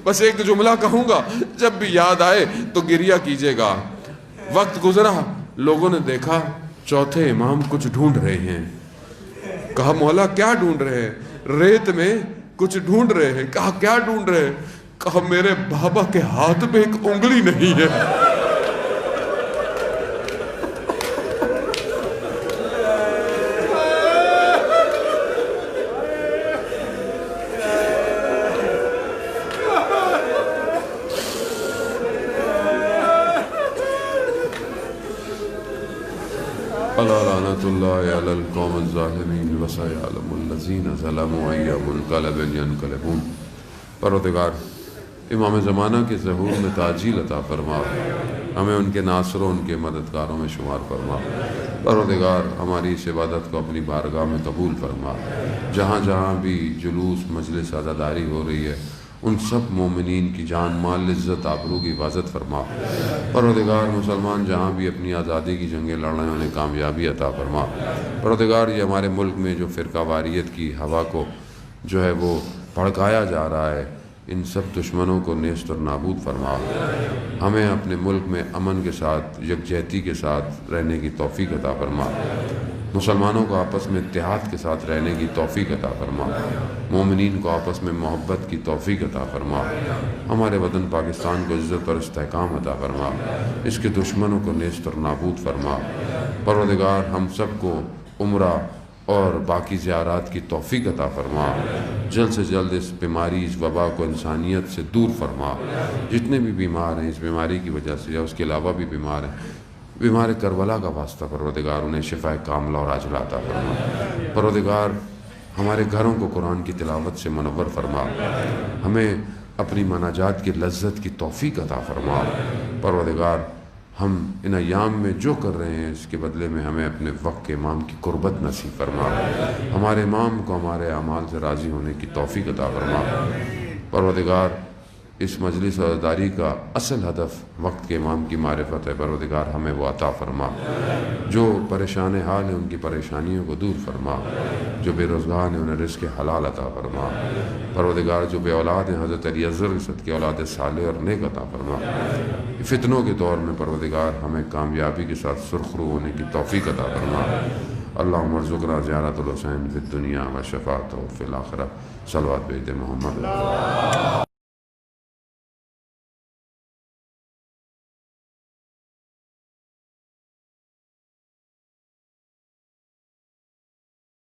بس ایک جملہ کہوں گا، جب بھی یاد آئے تو گریہ کیجئے گا۔ وقت گزرا، لوگوں نے دیکھا 4تھے امام کچھ ڈھونڈ رہے ہیں۔ کہا مولا کیا ڈھونڈ رہے ہیں؟ ریت میں کچھ ڈھونڈ رہے ہیں۔ کہا کیا ڈھونڈ رہے ہیں؟ کہا میرے بابا کے ہاتھ میں ایک انگلی نہیں ہے۔ لعنت اللہ علی القوم الظالمین وسیعلم الذین ظلموا ای منقلب ینقلبون۔ پروردگار امام زمانہ کے ظہور میں تعجیل عطا فرما، ہمیں ان کے ناصروں ان کے مددگاروں میں شمار فرما۔ پروردگار ہماری اس عبادت کو اپنی بارگاہ میں قبول فرما۔ جہاں جہاں بھی جلوس مجلس عزاداری ہو رہی ہے، ان سب مومنین کی جان مال عزت آبرو کی حفاظت فرما۔ پروردگار مسلمان جہاں بھی اپنی آزادی کی جنگیں لڑ رہے ہیں انہیں کامیابی عطا فرما۔ پروردگار یہ ہمارے ملک میں جو فرقہ واریت کی ہوا کو جو ہے وہ بھڑکایا جا رہا ہے، ان سب دشمنوں کو نیست اور نابود فرما۔ ہمیں اپنے ملک میں امن کے ساتھ یکجہتی کے ساتھ رہنے کی توفیق عطا فرما۔ مسلمانوں کو آپس میں اتحاد کے ساتھ رہنے کی توفیق عطا فرما۔ مومنین کو آپس میں محبت کی توفیق عطا فرما۔ ہمارے وطن پاکستان کو عزت اور استحکام عطا فرما۔ اس کے دشمنوں کو نیست اور نابود فرما۔ پروردگار ہم سب کو عمرہ اور باقی زیارات کی توفیق عطا فرما۔ جلد سے جلد اس بیماری اس وبا کو انسانیت سے دور فرما۔ جتنے بھی بیمار ہیں اس بیماری کی وجہ سے یا اس کے علاوہ بھی بیمار ہیں، بیمار کربلا کا واسطہ پروردگار انہیں شفا کاملہ اور عاجلہ عطا فرما۔ پروردگار ہمارے گھروں کو قرآن کی تلاوت سے منور فرما۔ ہمیں اپنی مناجات کی لذت کی توفیق عطا فرما۔ پروردگار ہم ان ایام میں جو کر رہے ہیں اس کے بدلے میں ہمیں اپنے وقت کے امام کی قربت نصیب فرما۔ ہمارے امام کو ہمارے اعمال سے راضی ہونے کی توفیق عطا فرما۔ پروردگار اس مجلس عزاداری کا اصل ہدف وقت کے امام کی معرفت ہے، پروردگار ہمیں وہ عطا فرما۔ جو پریشان حال ہیں ان کی پریشانیوں کو دور فرما، جو بے روزگار ہیں انہیں رزق حلال عطا فرما۔ پروردگار جو بے اولاد ہیں حضرت علی اصغر کی اولاد صالح اور نیک عطا فرما۔ فتنوں کے دور میں پروردگار ہمیں کامیابی کے ساتھ سرخرو ہونے کی توفیق عطا فرما۔ اللہم ارزقنا زیارت الحسین فی الدنیا و شفاعتہ فی الآخرہ۔ صلوات بید محمد۔